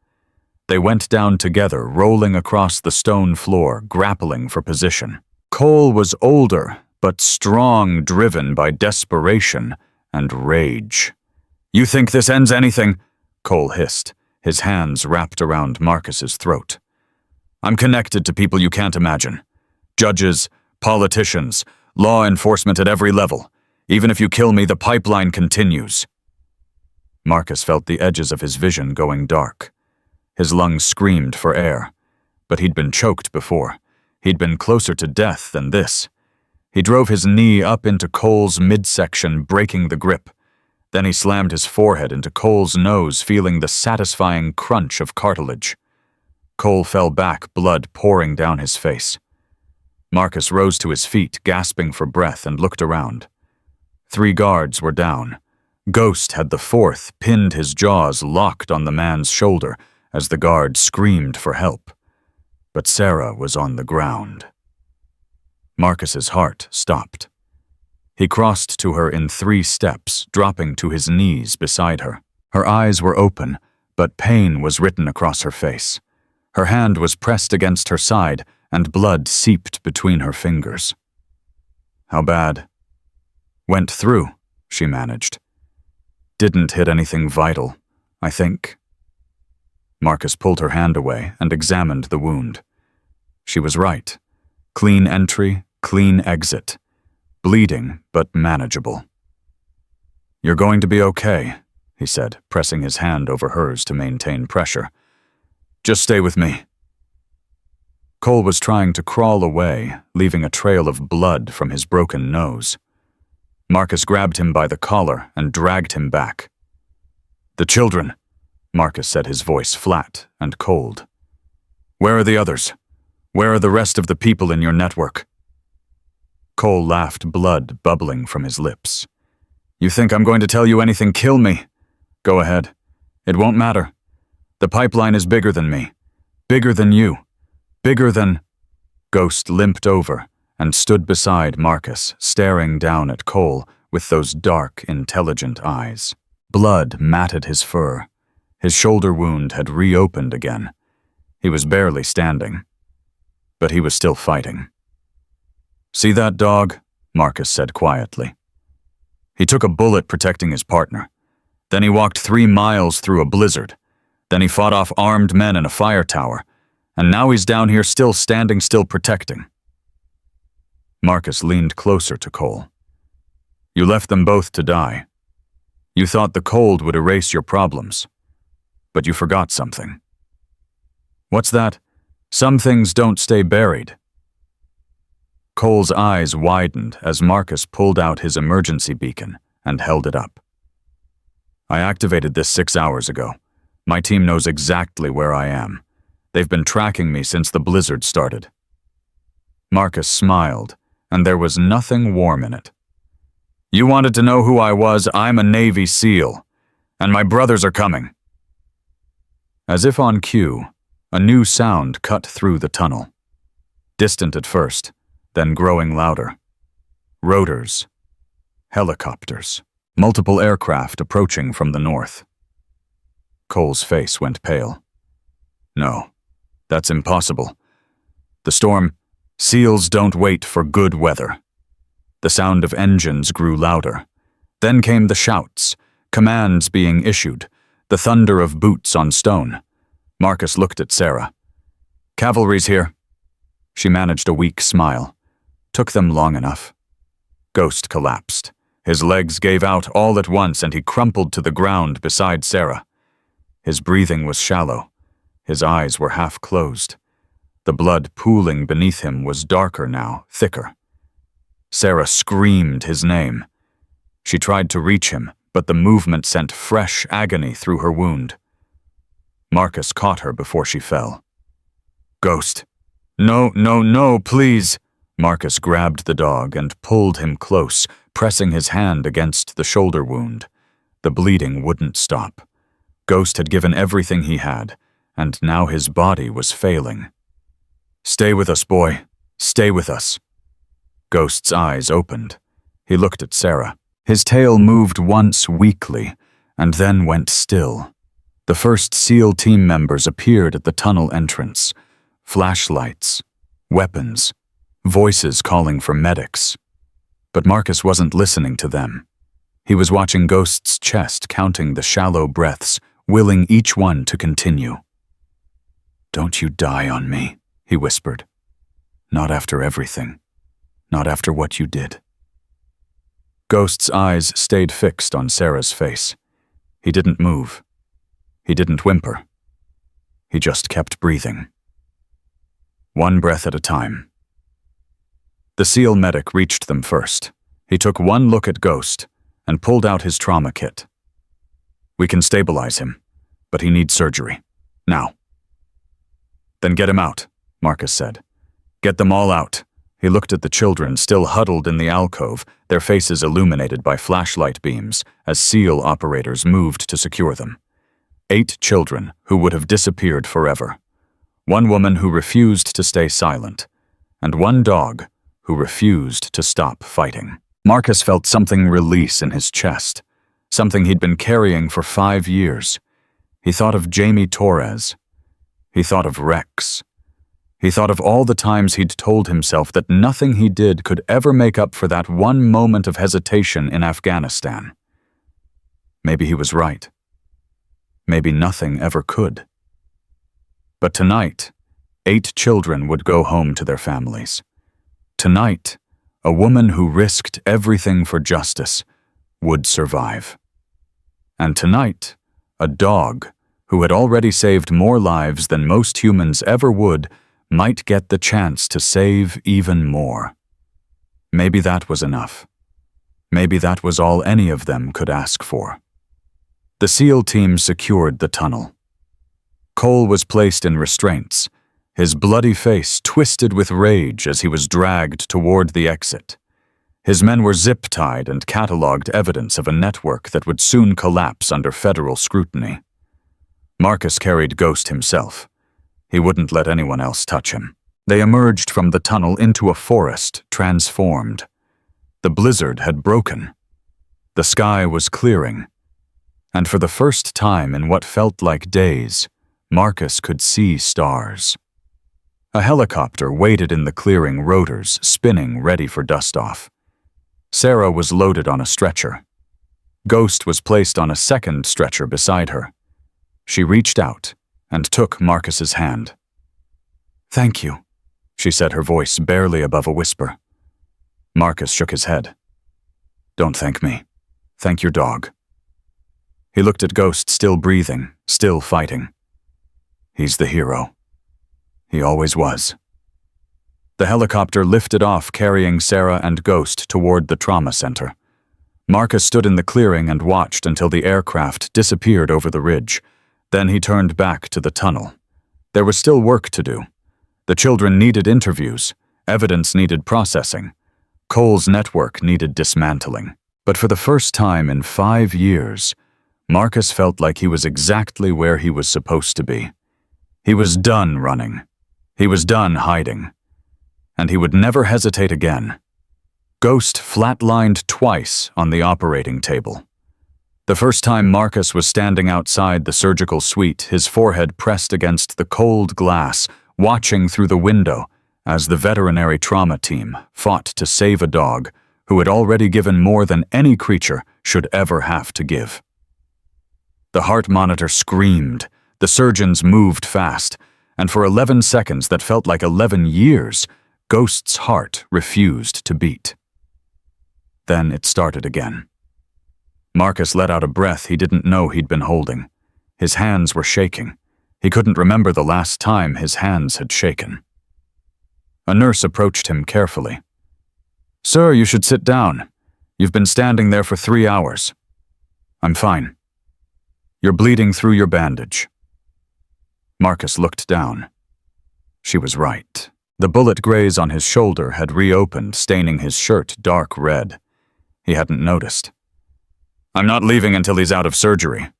They went down together, rolling across the stone floor, grappling for position. Cole was older, but strong, driven by desperation and rage. "You think this ends anything?" Cole hissed, his hands wrapped around Marcus's throat. "I'm connected to people you can't imagine. Judges, politicians, law enforcement at every level. Even if you kill me, the pipeline continues." Marcus felt the edges of his vision going dark. His lungs screamed for air, but he'd been choked before. He'd been closer to death than this. He drove his knee up into Cole's midsection, breaking the grip. Then he slammed his forehead into Cole's nose, feeling the satisfying crunch of cartilage. Cole fell back, blood pouring down his face. Marcus rose to his feet, gasping for breath, and looked around. 3 guards were down. Ghost had the 4th, pinned, his jaws locked on the man's shoulder as the guard screamed for help. But Sarah was on the ground. Marcus's heart stopped. He crossed to her in 3 steps, dropping to his knees beside her. Her eyes were open, but pain was written across her face. Her hand was pressed against her side, and blood seeped between her fingers. "How bad?" "Went through," she managed. "Didn't hit anything vital, I think." Marcus pulled her hand away and examined the wound. She was right. Clean entry, clean exit. Bleeding, but manageable. "You're going to be okay," he said, pressing his hand over hers to maintain pressure. "Just stay with me." Cole was trying to crawl away, leaving a trail of blood from his broken nose. Marcus grabbed him by the collar and dragged him back. "The children," Marcus said, his voice flat and cold. "Where are the others? Where are the rest of the people in your network?" Cole laughed, blood bubbling from his lips. "You think I'm going to tell you anything? Kill me. Go ahead. It won't matter. The pipeline is bigger than me. Bigger than you. Bigger than—" Ghost limped over and stood beside Marcus, staring down at Cole with those dark, intelligent eyes. Blood matted his fur. His shoulder wound had reopened again. He was barely standing, but he was still fighting. "See that dog?" Marcus said quietly. "He took a bullet protecting his partner. Then he walked 3 miles through a blizzard. Then he fought off armed men in a fire tower. And now he's down here still standing still protecting." Marcus leaned closer to Cole. "You left them both to die. You thought the cold would erase your problems. But you forgot something." "What's that?" "Some things don't stay buried." Cole's eyes widened as Marcus pulled out his emergency beacon and held it up. "I activated this 6 hours ago. My team knows exactly where I am. They've been tracking me since the blizzard started." Marcus smiled, and there was nothing warm in it. "You wanted to know who I was? I'm a Navy SEAL, and my brothers are coming." As if on cue, a new sound cut through the tunnel. Distant at first, then growing louder. Rotors. Helicopters. Multiple aircraft approaching from the north. Cole's face went pale. "No, that's impossible. The storm— SEALs don't wait for good weather." The sound of engines grew louder. Then came the shouts, commands being issued, the thunder of boots on stone. Marcus looked at Sarah. "Cavalry's here." She managed a weak smile. Took them long enough. Ghost collapsed. His legs gave out all at once and he crumpled to the ground beside Sarah. His breathing was shallow. His eyes were half closed. The blood pooling beneath him was darker now, thicker. Sarah screamed his name. She tried to reach him, but the movement sent fresh agony through her wound. Marcus caught her before she fell. "Ghost. No, no, no, please." Marcus grabbed the dog and pulled him close, pressing his hand against the shoulder wound. The bleeding wouldn't stop. Ghost had given everything he had, and now his body was failing. "Stay with us, boy. Stay with us." Ghost's eyes opened. He looked at Sarah. His tail moved once weakly, and then went still. The first SEAL team members appeared at the tunnel entrance. Flashlights, weapons, voices calling for medics. But Marcus wasn't listening to them. He was watching Ghost's chest, counting the shallow breaths, willing each one to continue. "Don't you die on me," he whispered. "Not after everything. Not after what you did." Ghost's eyes stayed fixed on Sarah's face. He didn't move. He didn't whimper. He just kept breathing. One breath at a time. The SEAL medic reached them first. He took one look at Ghost and pulled out his trauma kit. "We can stabilize him, but he needs surgery. Now." "Then get him out," Marcus said. "Get them all out." He looked at the children still huddled in the alcove, their faces illuminated by flashlight beams as SEAL operators moved to secure them. 8 children who would have disappeared forever. 1 woman who refused to stay silent, and 1 dog who refused to stop fighting. Marcus felt something release in his chest, something he'd been carrying for 5 years. He thought of Jamie Torres. He thought of Rex. He thought of all the times he'd told himself that nothing he did could ever make up for that one moment of hesitation in Afghanistan. Maybe he was right. Maybe nothing ever could. But tonight, 8 children would go home to their families. Tonight, a woman who risked everything for justice would survive. And tonight, a dog who had already saved more lives than most humans ever would might get the chance to save even more. Maybe that was enough. Maybe that was all any of them could ask for. The SEAL team secured the tunnel. Cole was placed in restraints, his bloody face twisted with rage as he was dragged toward the exit. His men were zip-tied and cataloged evidence of a network that would soon collapse under federal scrutiny. Marcus carried Ghost himself. He wouldn't let anyone else touch him. They emerged from the tunnel into a forest, transformed. The blizzard had broken. The sky was clearing. And for the first time in what felt like days, Marcus could see stars. A helicopter waited in the clearing, rotors spinning ready for dust-off. Sarah was loaded on a stretcher. Ghost was placed on a second stretcher beside her. She reached out and took Marcus's hand. "Thank you," she said, her voice barely above a whisper. Marcus shook his head. "Don't thank me. Thank your dog." He looked at Ghost, still breathing, still fighting. He's the hero. He always was. The helicopter lifted off, carrying Sarah and Ghost toward the trauma center. Marcus stood in the clearing and watched until the aircraft disappeared over the ridge. Then he turned back to the tunnel. There was still work to do. The children needed interviews. Evidence needed processing. Cole's network needed dismantling. But for the first time in 5 years, Marcus felt like he was exactly where he was supposed to be. He was done running. He was done hiding. And he would never hesitate again. Ghost flatlined twice on the operating table. The first time Marcus was standing outside the surgical suite, his forehead pressed against the cold glass, watching through the window as the veterinary trauma team fought to save a dog who had already given more than any creature should ever have to give. The heart monitor screamed, the surgeons moved fast, and for 11 seconds that felt like 11 years, Ghost's heart refused to beat. Then it started again. Marcus let out a breath he didn't know he'd been holding. His hands were shaking. He couldn't remember the last time his hands had shaken. A nurse approached him carefully. "Sir, you should sit down. You've been standing there for 3 hours." "I'm fine." "You're bleeding through your bandage." Marcus looked down. She was right. The bullet graze on his shoulder had reopened, staining his shirt dark red. He hadn't noticed. "I'm not leaving until he's out of surgery."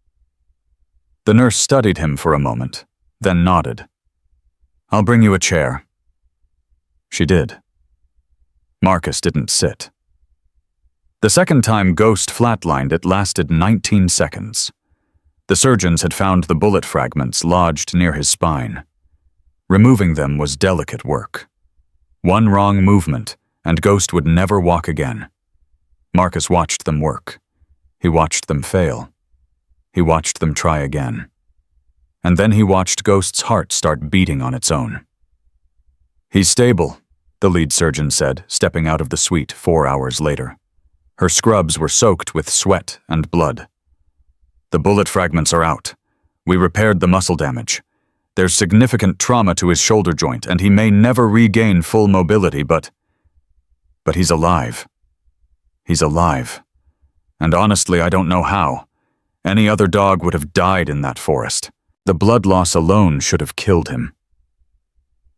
The nurse studied him for a moment, then nodded. "I'll bring you a chair." She did. Marcus didn't sit. The second time Ghost flatlined, it lasted 19 seconds. The surgeons had found the bullet fragments lodged near his spine. Removing them was delicate work. One wrong movement, and Ghost would never walk again. Marcus watched them work. He watched them fail. He watched them try again. And then he watched Ghost's heart start beating on its own. "He's stable," the lead surgeon said, stepping out of the suite 4 hours later. Her scrubs were soaked with sweat and blood. "The bullet fragments are out. We repaired the muscle damage. There's significant trauma to his shoulder joint, and he may never regain full mobility, but he's alive. He's alive. And honestly, I don't know how. Any other dog would have died in that forest. The blood loss alone should have killed him."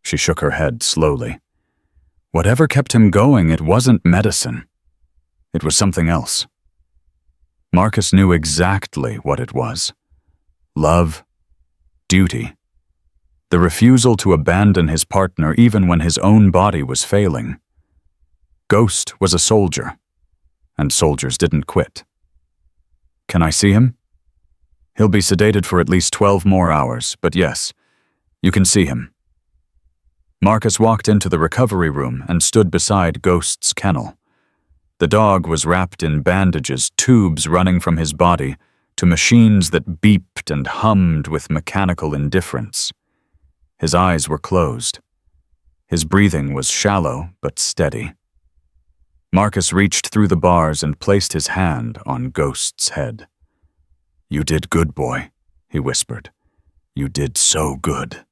She shook her head slowly. Whatever kept him going, it wasn't medicine. It was something else. Marcus knew exactly what it was. Love, duty. The refusal to abandon his partner even when his own body was failing. Ghost was a soldier, and soldiers didn't quit. "Can I see him?" "He'll be sedated for at least 12 more hours, but yes, you can see him." Marcus walked into the recovery room and stood beside Ghost's kennel. The dog was wrapped in bandages, tubes running from his body to machines that beeped and hummed with mechanical indifference. His eyes were closed. His breathing was shallow but steady. Marcus reached through the bars and placed his hand on Ghost's head. "You did good, boy," he whispered. "You did so good."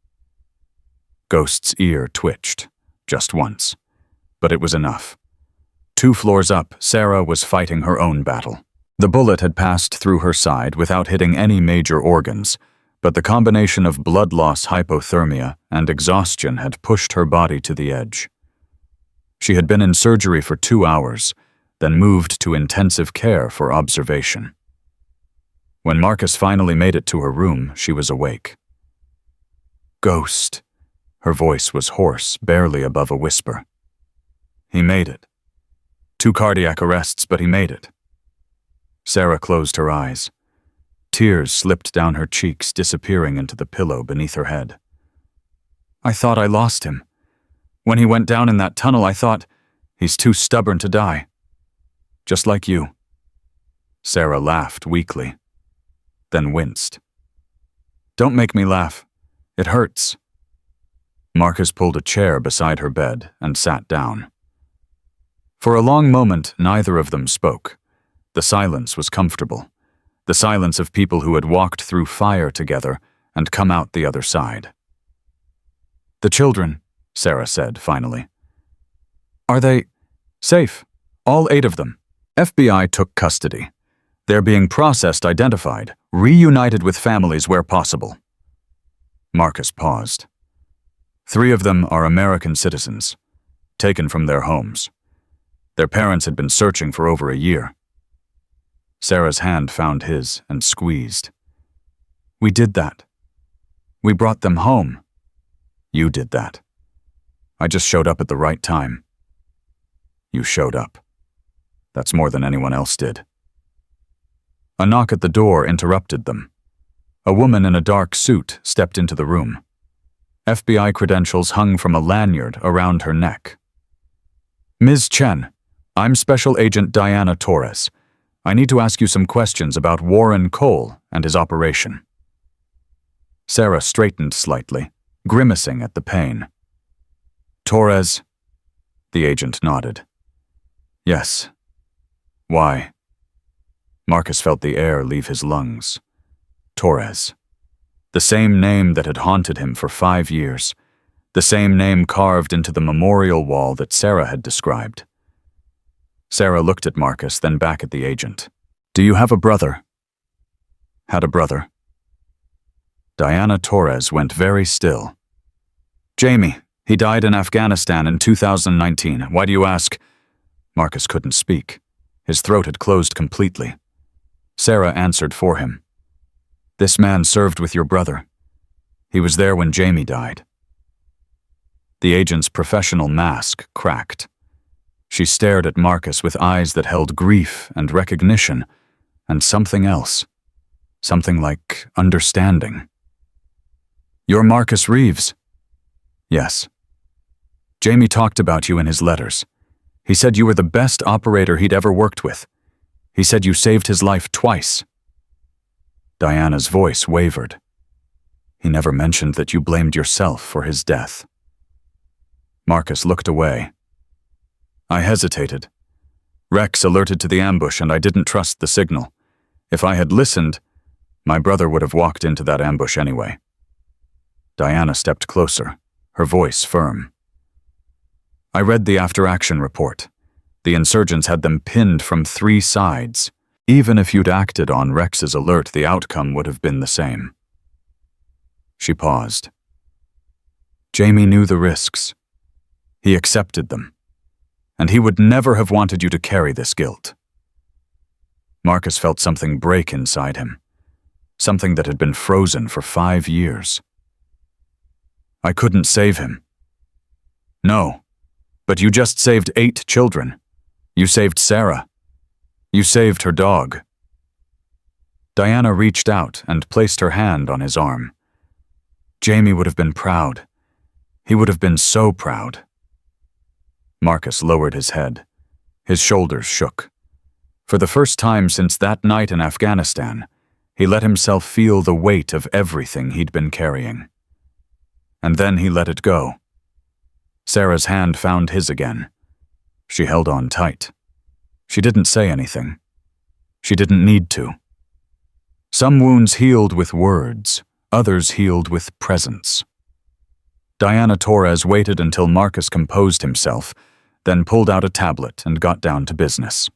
Ghost's ear twitched, just once, but it was enough. 2 floors up, Sarah was fighting her own battle. The bullet had passed through her side without hitting any major organs, but the combination of blood loss, hypothermia, and exhaustion had pushed her body to the edge. She had been in surgery for 2 hours, then moved to intensive care for observation. When Marcus finally made it to her room, she was awake. "Ghost." Her voice was hoarse, barely above a whisper. "He made it. 2 cardiac arrests, but he made it." Sarah closed her eyes. Tears slipped down her cheeks, disappearing into the pillow beneath her head. "I thought I lost him. When he went down in that tunnel, I thought, he's too stubborn to die. Just like you." Sarah laughed weakly, then winced. "Don't make me laugh. It hurts." Marcus pulled a chair beside her bed and sat down. For a long moment, neither of them spoke. The silence was comfortable, the silence of people who had walked through fire together and come out the other side. "The children," Sarah said finally. "Are they safe? All 8 of them?" FBI took custody. They're being processed, identified, reunited with families where possible. Marcus paused. 3 of them are American citizens, taken from their homes. Their parents had been searching for over a year. Sarah's hand found his and squeezed. "We did that. We brought them home. You did that. I just showed up at the right time." "You showed up. That's more than anyone else did." A knock at the door interrupted them. A woman in a dark suit stepped into the room. FBI credentials hung from a lanyard around her neck. "Ms. Chen, I'm Special Agent Diana Torres. I need to ask you some questions about Warren Cole and his operation." Sarah straightened slightly, grimacing at the pain. "Torres?" The agent nodded. "Yes. Why?" Marcus felt the air leave his lungs. Torres. The same name that had haunted him for 5 years. The same name carved into the memorial wall that Sarah had described. Sarah looked at Marcus, then back at the agent. "Do you have a brother?" "Had a brother." Diana Torres went very still. "Jamie. He died in Afghanistan in 2019. Why do you ask?" Marcus couldn't speak. His throat had closed completely. Sarah answered for him. "This man served with your brother. He was there when Jamie died." The agent's professional mask cracked. She stared at Marcus with eyes that held grief and recognition, and something else. Something like understanding. "You're Marcus Reeves?" "Yes." "Jamie talked about you in his letters. He said you were the best operator he'd ever worked with. He said you saved his life twice." Diana's voice wavered. "He never mentioned that you blamed yourself for his death." Marcus looked away. "I hesitated. Rex alerted to the ambush and I didn't trust the signal. If I had listened, my brother would have walked into that ambush anyway." Diana stepped closer, her voice firm. "I read the after-action report. The insurgents had them pinned from 3 sides. Even if you'd acted on Rex's alert, the outcome would have been the same." She paused. "Jamie knew the risks. He accepted them. And he would never have wanted you to carry this guilt." Marcus felt something break inside him. Something that had been frozen for 5 years. "I couldn't save him." "No, but you just saved 8 children. You saved Sarah. You saved her dog." Diana reached out and placed her hand on his arm. "Jamie would have been proud. He would have been so proud." Marcus lowered his head. His shoulders shook. For the first time since that night in Afghanistan, he let himself feel the weight of everything he'd been carrying. And then he let it go. Sarah's hand found his again. She held on tight. She didn't say anything. She didn't need to. Some wounds healed with words, others healed with presence. Diana Torres waited until Marcus composed himself, then pulled out a tablet and got down to business.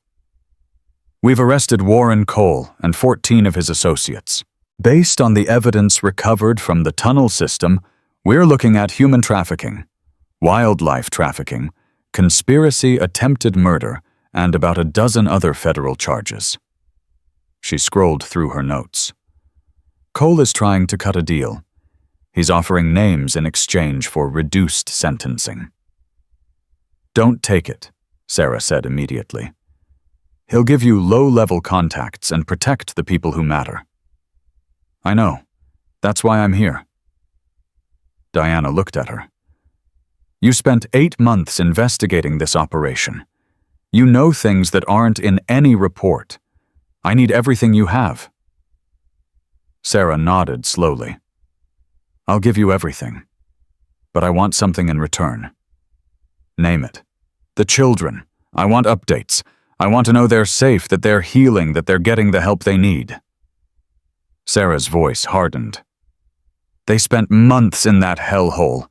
We've arrested Warren Cole and 14 of his associates. Based on the evidence recovered from the tunnel system, we're looking at human trafficking, wildlife trafficking, conspiracy, attempted murder, and about a dozen other federal charges. She scrolled through her notes. Cole is trying to cut a deal. He's offering names in exchange for reduced sentencing. Don't take it, Sarah said immediately. He'll give you low-level contacts and protect the people who matter. I know. That's why I'm here. Diana looked at her. You spent 8 months investigating this operation. You know things that aren't in any report. I need everything you have. Sarah nodded slowly. I'll give you everything. But I want something in return. Name it. The children. I want updates. I want to know they're safe, that they're healing, that they're getting the help they need. Sarah's voice hardened. They spent months in that hellhole.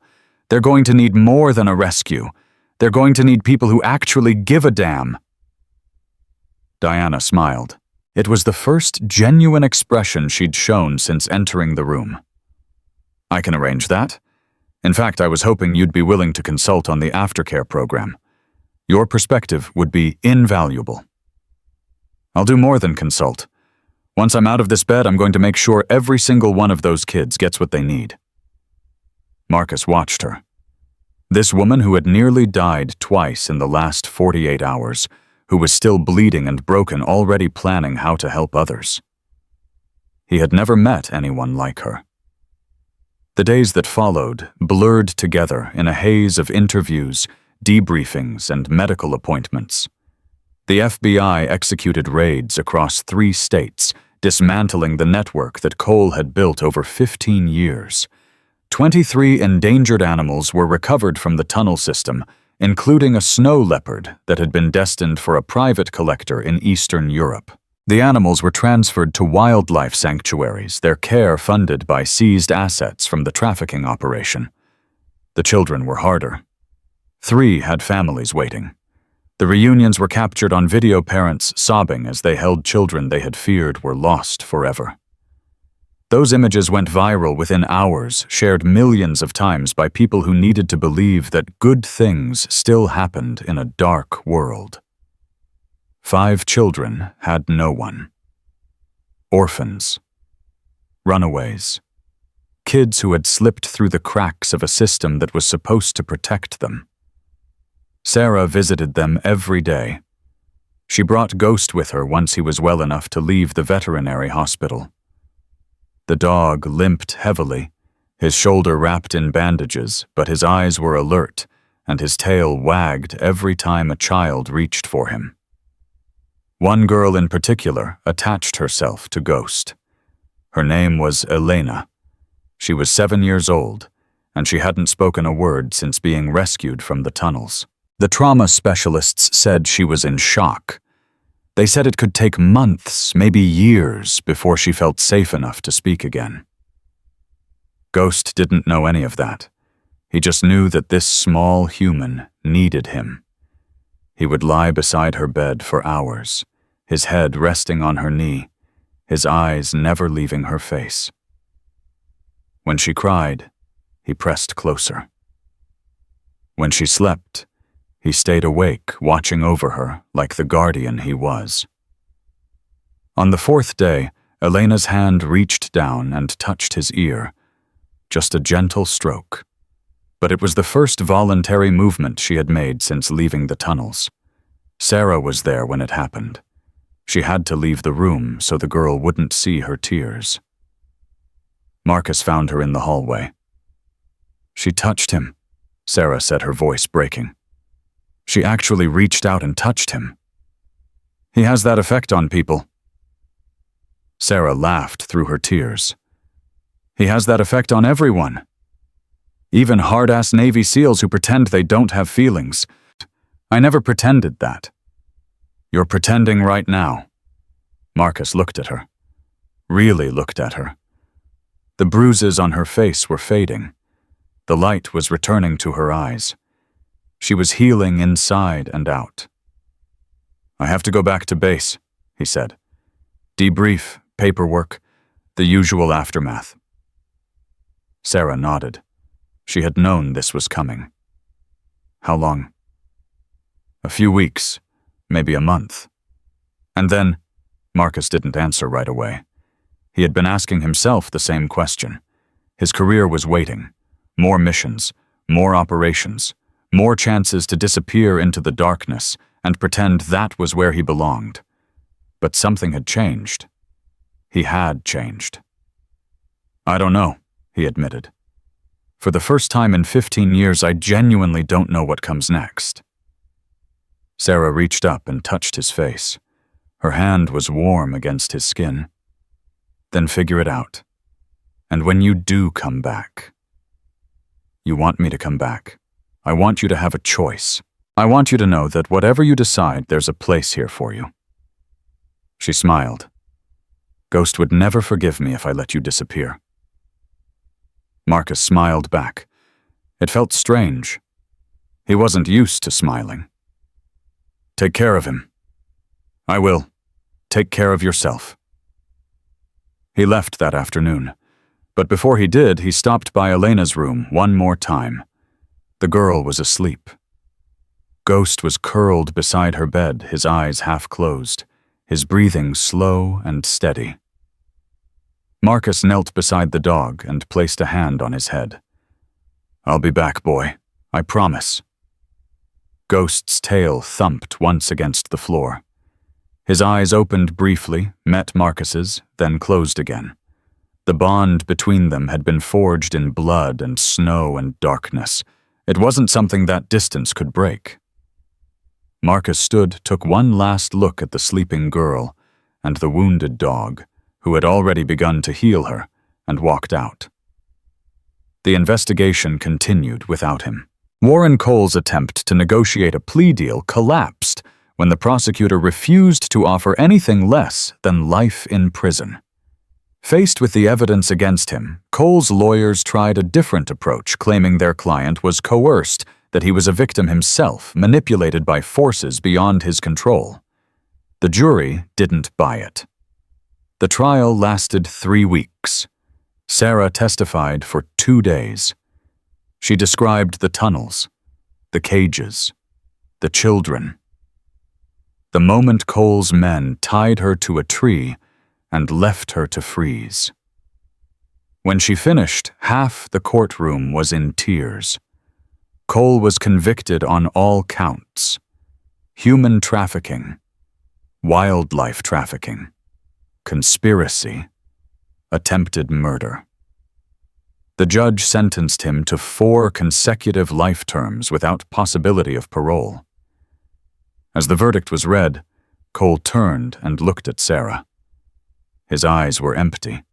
They're going to need more than a rescue. They're going to need people who actually give a damn. Diana smiled. It was the first genuine expression she'd shown since entering the room. I can arrange that. In fact, I was hoping you'd be willing to consult on the aftercare program. Your perspective would be invaluable. I'll do more than consult. Once I'm out of this bed, I'm going to make sure every single one of those kids gets what they need. Marcus watched her. This woman who had nearly died twice in the last 48 hours, who was still bleeding and broken, already planning how to help others. He had never met anyone like her. The days that followed blurred together in a haze of interviews, debriefings, and medical appointments. The FBI executed raids across 3 states, dismantling the network that Cole had built over 15 years. 23 endangered animals were recovered from the tunnel system, including a snow leopard that had been destined for a private collector in Eastern Europe. The animals were transferred to wildlife sanctuaries, their care funded by seized assets from the trafficking operation. The children were harder. 3 had families waiting. The reunions were captured on video, parents sobbing as they held children they had feared were lost forever. Those images went viral within hours, shared millions of times by people who needed to believe that good things still happened in a dark world. 5 children had no one. Orphans. Runaways. Kids who had slipped through the cracks of a system that was supposed to protect them. Sarah visited them every day. She brought Ghost with her once he was well enough to leave the veterinary hospital. The dog limped heavily, his shoulder wrapped in bandages, but his eyes were alert, and his tail wagged every time a child reached for him. One girl in particular attached herself to Ghost. Her name was Elena. She was 7 years old, and she hadn't spoken a word since being rescued from the tunnels. The trauma specialists said she was in shock. They said it could take months, maybe years, before she felt safe enough to speak again. Ghost didn't know any of that. He just knew that this small human needed him. He would lie beside her bed for hours, his head resting on her knee, his eyes never leaving her face. When she cried, he pressed closer. When she slept, he stayed awake, watching over her like the guardian he was. On the 4th day, Elena's hand reached down and touched his ear. Just a gentle stroke. But it was the first voluntary movement she had made since leaving the tunnels. Sarah was there when it happened. She had to leave the room so the girl wouldn't see her tears. Marcus found her in the hallway. She touched him, Sarah said, her voice breaking. She actually reached out and touched him. He has that effect on people. Sarah laughed through her tears. He has that effect on everyone. Even hard-ass Navy SEALs who pretend they don't have feelings. I never pretended that. You're pretending right now. Marcus looked at her. Really looked at her. The bruises on her face were fading. The light was returning to her eyes. She was healing inside and out. I have to go back to base, he said. Debrief, paperwork, the usual aftermath. Sarah nodded. She had known this was coming. How long? A few weeks, maybe a month. And then, Marcus didn't answer right away. He had been asking himself the same question. His career was waiting. More missions, more operations, more chances to disappear into the darkness and pretend that was where he belonged. But something had changed. He had changed. I don't know, he admitted. For the first time in 15 years, I genuinely don't know what comes next. Sarah reached up and touched his face. Her hand was warm against his skin. Then figure it out. And when you do come back. You want me to come back. I want you to have a choice. I want you to know that whatever you decide, there's a place here for you. She smiled. Ghost would never forgive me if I let you disappear. Marcus smiled back. It felt strange. He wasn't used to smiling. Take care of him. I will. Take care of yourself. He left that afternoon, but before he did, he stopped by Elena's room one more time. The girl was asleep. Ghost was curled beside her bed, his eyes half closed, his breathing slow and steady. Marcus knelt beside the dog and placed a hand on his head. I'll be back, boy. I promise. Ghost's tail thumped once against the floor. His eyes opened briefly, met Marcus's, then closed again. The bond between them had been forged in blood and snow and darkness. It wasn't something that distance could break. Marcus stood, took one last look at the sleeping girl and the wounded dog, who had already begun to heal her, and walked out. The investigation continued without him. Warren Cole's attempt to negotiate a plea deal collapsed when the prosecutor refused to offer anything less than life in prison. Faced with the evidence against him, Cole's lawyers tried a different approach, claiming their client was coerced, that he was a victim himself, manipulated by forces beyond his control. The jury didn't buy it. The trial lasted 3 weeks. Sarah testified for 2 days. She described the tunnels, the cages, the children. The moment Cole's men tied her to a tree and left her to freeze. When she finished, half the courtroom was in tears. Cole was convicted on all counts: human trafficking, wildlife trafficking, conspiracy, attempted murder. The judge sentenced him to 4 consecutive life terms without possibility of parole. As the verdict was read, Cole turned and looked at Sarah. His eyes were empty.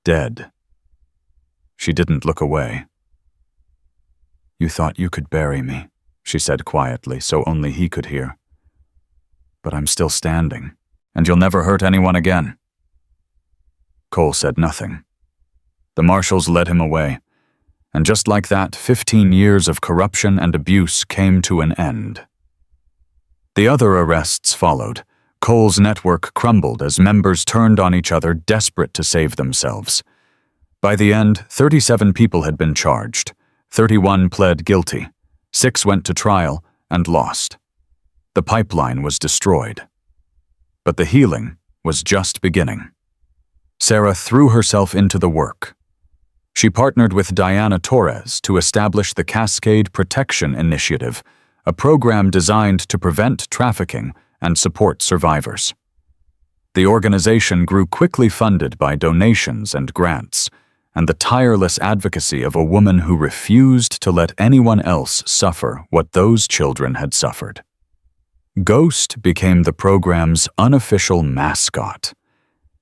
Dead. She didn't look away. You thought you could bury me, she said quietly, so only he could hear. But I'm still standing, and you'll never hurt anyone again. Cole said nothing. The marshals led him away, and just like that, 15 years of corruption and abuse came to an end. The other arrests followed. Cole's network crumbled as members turned on each other, desperate to save themselves. By the end, 37 people had been charged. 31 pled guilty. 6 went to trial and lost. The pipeline was destroyed. But the healing was just beginning. Sarah threw herself into the work. She partnered with Diana Torres to establish the Cascade Protection Initiative, a program designed to prevent trafficking and support survivors. The organization grew quickly, funded by donations and grants, and the tireless advocacy of a woman who refused to let anyone else suffer what those children had suffered. Ghost became the program's unofficial mascot.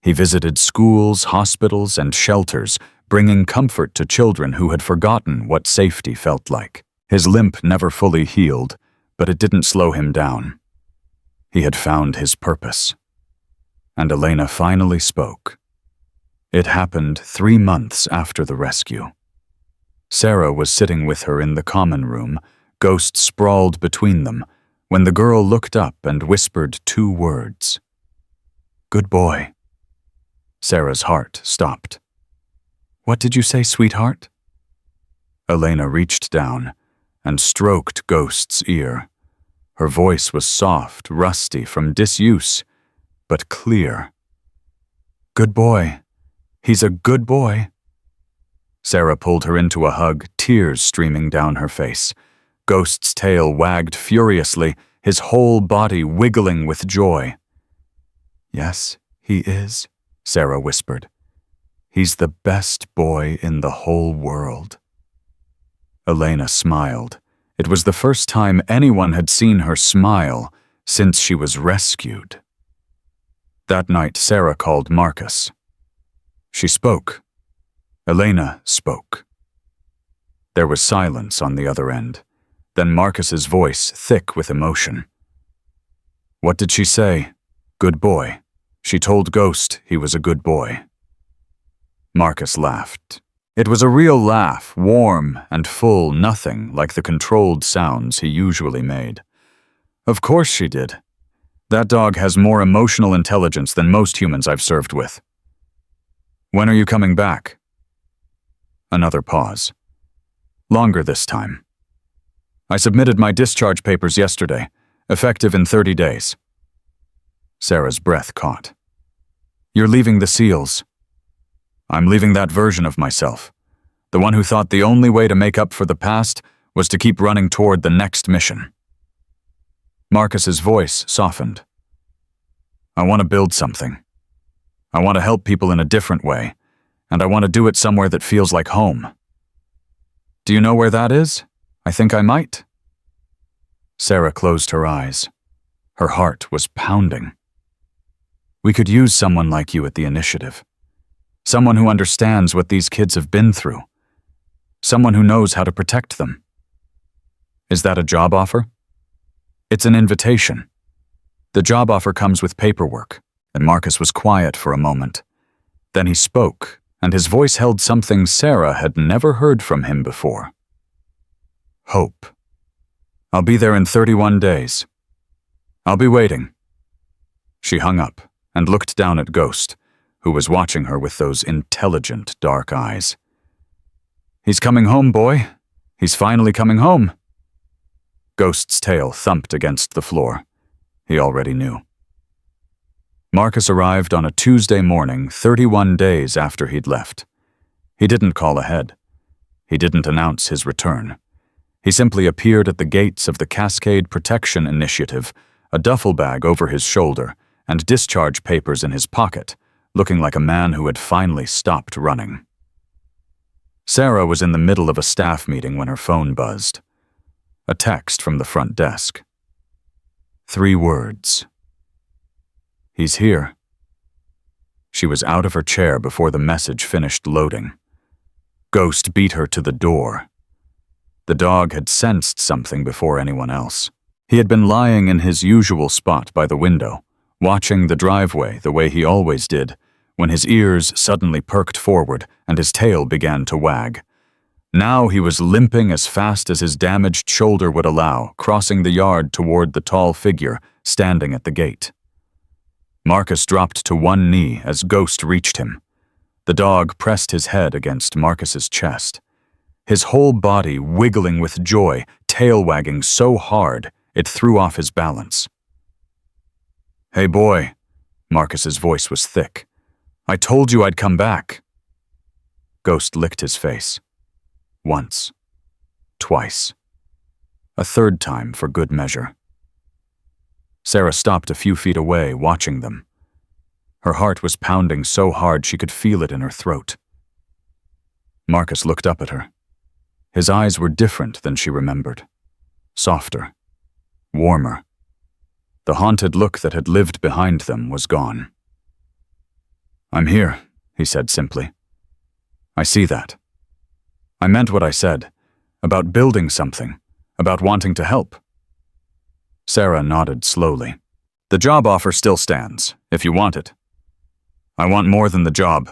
He visited schools, hospitals, and shelters, bringing comfort to children who had forgotten what safety felt like. His limp never fully healed, but it didn't slow him down. He had found his purpose. And Elena finally spoke. It happened 3 months after the rescue. Sarah was sitting with her in the common room, Ghost sprawled between them, when the girl looked up and whispered 2 words. Good boy. Sarah's heart stopped. What did you say, sweetheart? Elena reached down and stroked Ghost's ear. Her voice was soft, rusty from disuse, but clear. Good boy. He's a good boy. Sarah pulled her into a hug, tears streaming down her face. Ghost's tail wagged furiously, his whole body wiggling with joy. Yes, he is, Sarah whispered. He's the best boy in the whole world. Elena smiled. It was the first time anyone had seen her smile since she was rescued. That night, Sarah called Marcus. She spoke. Elena spoke. There was silence on the other end. Then Marcus's voice, thick with emotion. What did she say? Good boy. She told Ghost he was a good boy. Marcus laughed. It was a real laugh, warm and full, nothing like the controlled sounds he usually made. Of course she did. That dog has more emotional intelligence than most humans I've served with. When are you coming back? Another pause. Longer this time. I submitted my discharge papers yesterday, effective in 30 days. Sarah's breath caught. You're leaving the SEALs. I'm leaving that version of myself, the one who thought the only way to make up for the past was to keep running toward the next mission. Marcus's voice softened. I want to build something. I want to help people in a different way, and I want to do it somewhere that feels like home. Do you know where that is? I think I might. Sarah closed her eyes. Her heart was pounding. We could use someone like you at the initiative. Someone who understands what these kids have been through. Someone who knows how to protect them. Is that a job offer? It's an invitation. The job offer comes with paperwork, and Marcus was quiet for a moment. Then he spoke, and his voice held something Sarah had never heard from him before. Hope. I'll be there in 31 days. I'll be waiting. She hung up and looked down at Ghost, who was watching her with those intelligent, dark eyes. He's coming home, boy. He's finally coming home. Ghost's tail thumped against the floor. He already knew. Marcus arrived on a Tuesday morning, 31 days after he'd left. He didn't call ahead. He didn't announce his return. He simply appeared at the gates of the Cascade Protection Initiative, a duffel bag over his shoulder and discharge papers in his pocket, looking like a man who had finally stopped running. Sarah was in the middle of a staff meeting when her phone buzzed. A text from the front desk. 3 words. He's here. She was out of her chair before the message finished loading. Ghost beat her to the door. The dog had sensed something before anyone else. He had been lying in his usual spot by the window, watching the driveway the way he always did, when his ears suddenly perked forward and his tail began to wag. Now he was limping as fast as his damaged shoulder would allow, crossing the yard toward the tall figure standing at the gate. Marcus dropped to one knee as Ghost reached him. The dog pressed his head against Marcus's chest. His whole body wiggling with joy, tail wagging so hard it threw off his balance. Hey boy, Marcus's voice was thick. I told you I'd come back. Ghost licked his face. Once. Twice. A third time for good measure. Sarah stopped a few feet away, watching them. Her heart was pounding so hard she could feel it in her throat. Marcus looked up at her. His eyes were different than she remembered. Softer. Warmer. The haunted look that had lived behind them was gone. I'm here, he said simply. I see that. I meant what I said, about building something, about wanting to help. Sarah nodded slowly. The job offer still stands, if you want it. I want more than the job.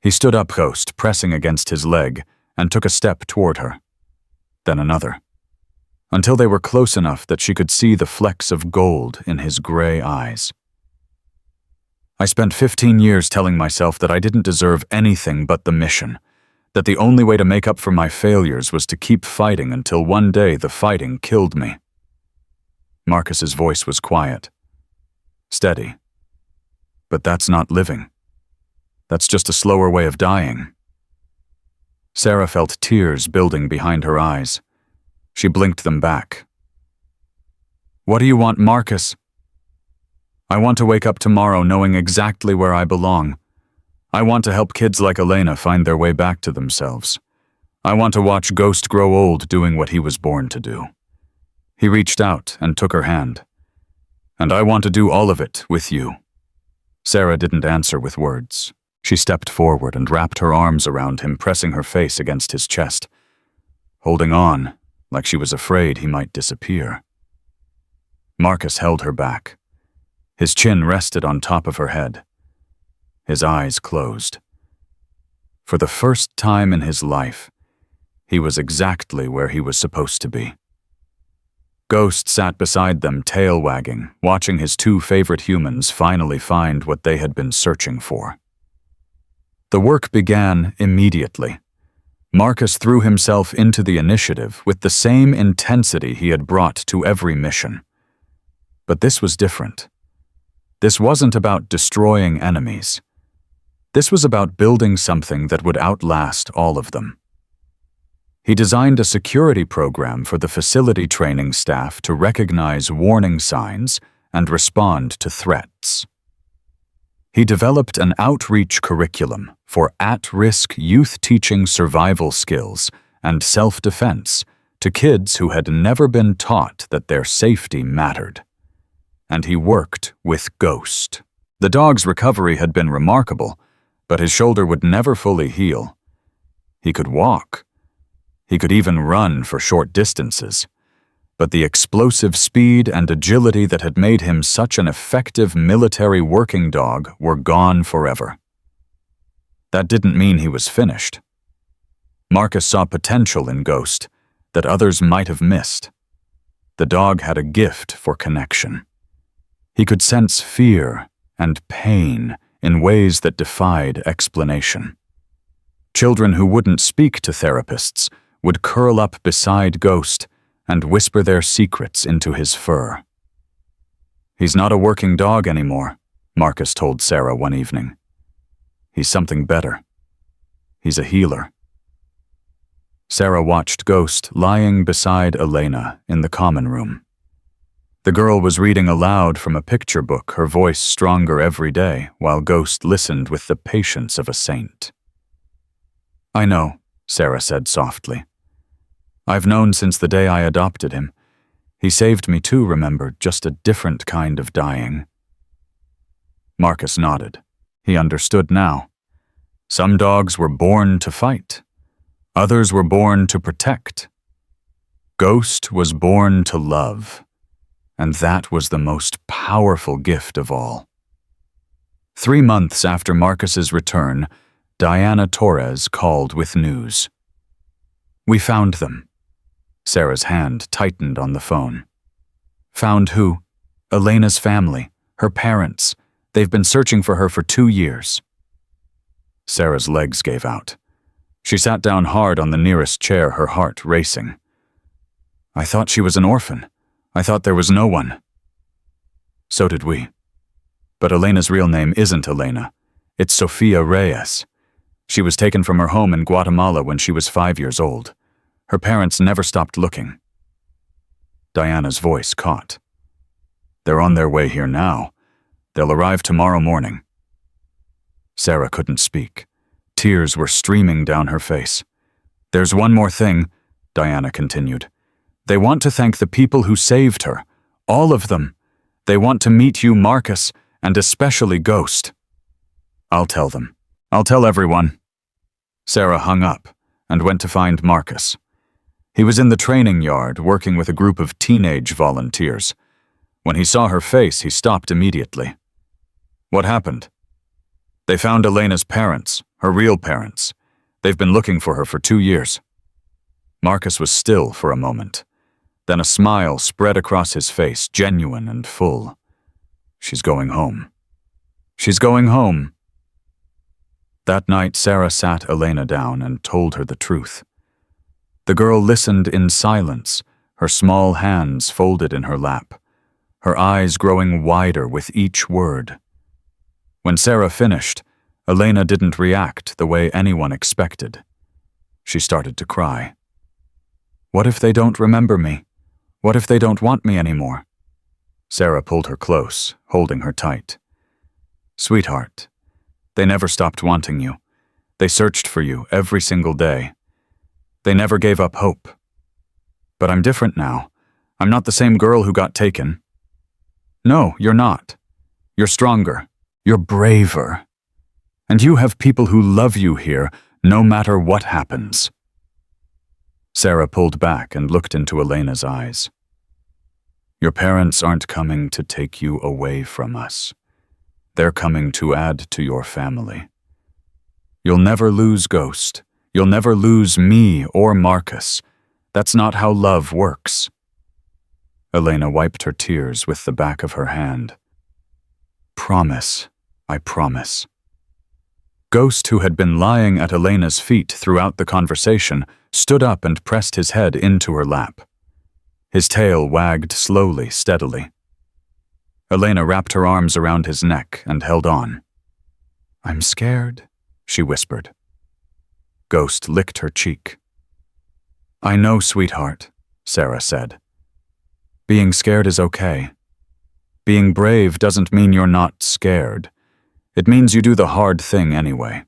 He stood up, Ghost, pressing against his leg, and took a step toward her. Then another. Until they were close enough that she could see the flecks of gold in his gray eyes. I spent 15 years telling myself that I didn't deserve anything but the mission, that the only way to make up for my failures was to keep fighting until one day the fighting killed me. Marcus's voice was quiet, steady. But that's not living. That's just a slower way of dying. Sarah felt tears building behind her eyes. She blinked them back. What do you want, Marcus? I want to wake up tomorrow knowing exactly where I belong. I want to help kids like Elena find their way back to themselves. I want to watch Ghost grow old doing what he was born to do. He reached out and took her hand. And I want to do all of it with you. Sarah didn't answer with words. She stepped forward and wrapped her arms around him, pressing her face against his chest, holding on like she was afraid he might disappear. Marcus held her back. His chin rested on top of her head. His eyes closed. For the first time in his life, he was exactly where he was supposed to be. Ghost sat beside them, tail wagging, watching his two favorite humans finally find what they had been searching for. The work began immediately. Marcus threw himself into the initiative with the same intensity he had brought to every mission. But this was different. This wasn't about destroying enemies. This was about building something that would outlast all of them. He designed a security program for the facility training staff to recognize warning signs and respond to threats. He developed an outreach curriculum for at-risk youth, teaching survival skills and self-defense to kids who had never been taught that their safety mattered. And he worked with Ghost. The dog's recovery had been remarkable, but his shoulder would never fully heal. He could walk. He could even run for short distances. But the explosive speed and agility that had made him such an effective military working dog were gone forever. That didn't mean he was finished. Marcus saw potential in Ghost that others might have missed. The dog had a gift for connection. He could sense fear and pain in ways that defied explanation. Children who wouldn't speak to therapists would curl up beside Ghost and whisper their secrets into his fur. He's not a working dog anymore, Marcus told Sarah one evening. He's something better. He's a healer. Sarah watched Ghost lying beside Elena in the common room. The girl was reading aloud from a picture book, her voice stronger every day, while Ghost listened with the patience of a saint. I know, Sarah said softly. I've known since the day I adopted him. He saved me too, remember, just a different kind of dying. Marcus nodded. He understood now. Some dogs were born to fight. Others were born to protect. Ghost was born to love. And that was the most powerful gift of all. 3 months after Marcus's return, Diana Torres called with news. We found them. Sarah's hand tightened on the phone. Found who? Elena's family, her parents. They've been searching for her for 2 years. Sarah's legs gave out. She sat down hard on the nearest chair, her heart racing. I thought she was an orphan. I thought there was no one. So did we. But Elena's real name isn't Elena. It's Sofia Reyes. She was taken from her home in Guatemala when she was 5 years old. Her parents never stopped looking. Diana's voice caught. They're on their way here now. They'll arrive tomorrow morning. Sarah couldn't speak. Tears were streaming down her face. There's one more thing, Diana continued. They want to thank the people who saved her. All of them. They want to meet you, Marcus, and especially Ghost. I'll tell them. I'll tell everyone. Sarah hung up and went to find Marcus. He was in the training yard working with a group of teenage volunteers. When he saw her face, he stopped immediately. What happened? They found Elena's parents, her real parents. They've been looking for her for 2 years. Marcus was still for a moment. Then a smile spread across his face, genuine and full. She's going home. She's going home." That night, Sarah sat Elena down and told her the truth. The girl listened in silence, her small hands folded in her lap, her eyes growing wider with each word. When Sarah finished, Elena didn't react the way anyone expected. She started to cry. "What if they don't remember me? What if they don't want me anymore?" Sarah pulled her close, holding her tight. "Sweetheart, they never stopped wanting you. They searched for you every single day. They never gave up hope. But I'm different now. I'm not the same girl who got taken." "No, you're not. You're stronger. You're braver. And you have people who love you here, no matter what happens." Sarah pulled back and looked into Elena's eyes. "Your parents aren't coming to take you away from us. They're coming to add to your family. You'll never lose Ghost. You'll never lose me or Marcus. That's not how love works." Elena wiped her tears with the back of her hand. "Promise, I promise." Ghost, who had been lying at Elena's feet throughout the conversation, stood up and pressed his head into her lap. His tail wagged slowly, steadily. Elena wrapped her arms around his neck and held on. "I'm scared," she whispered. Ghost licked her cheek. "I know, sweetheart," Sarah said. "Being scared is okay. Being brave doesn't mean you're not scared. It means you do the hard thing anyway."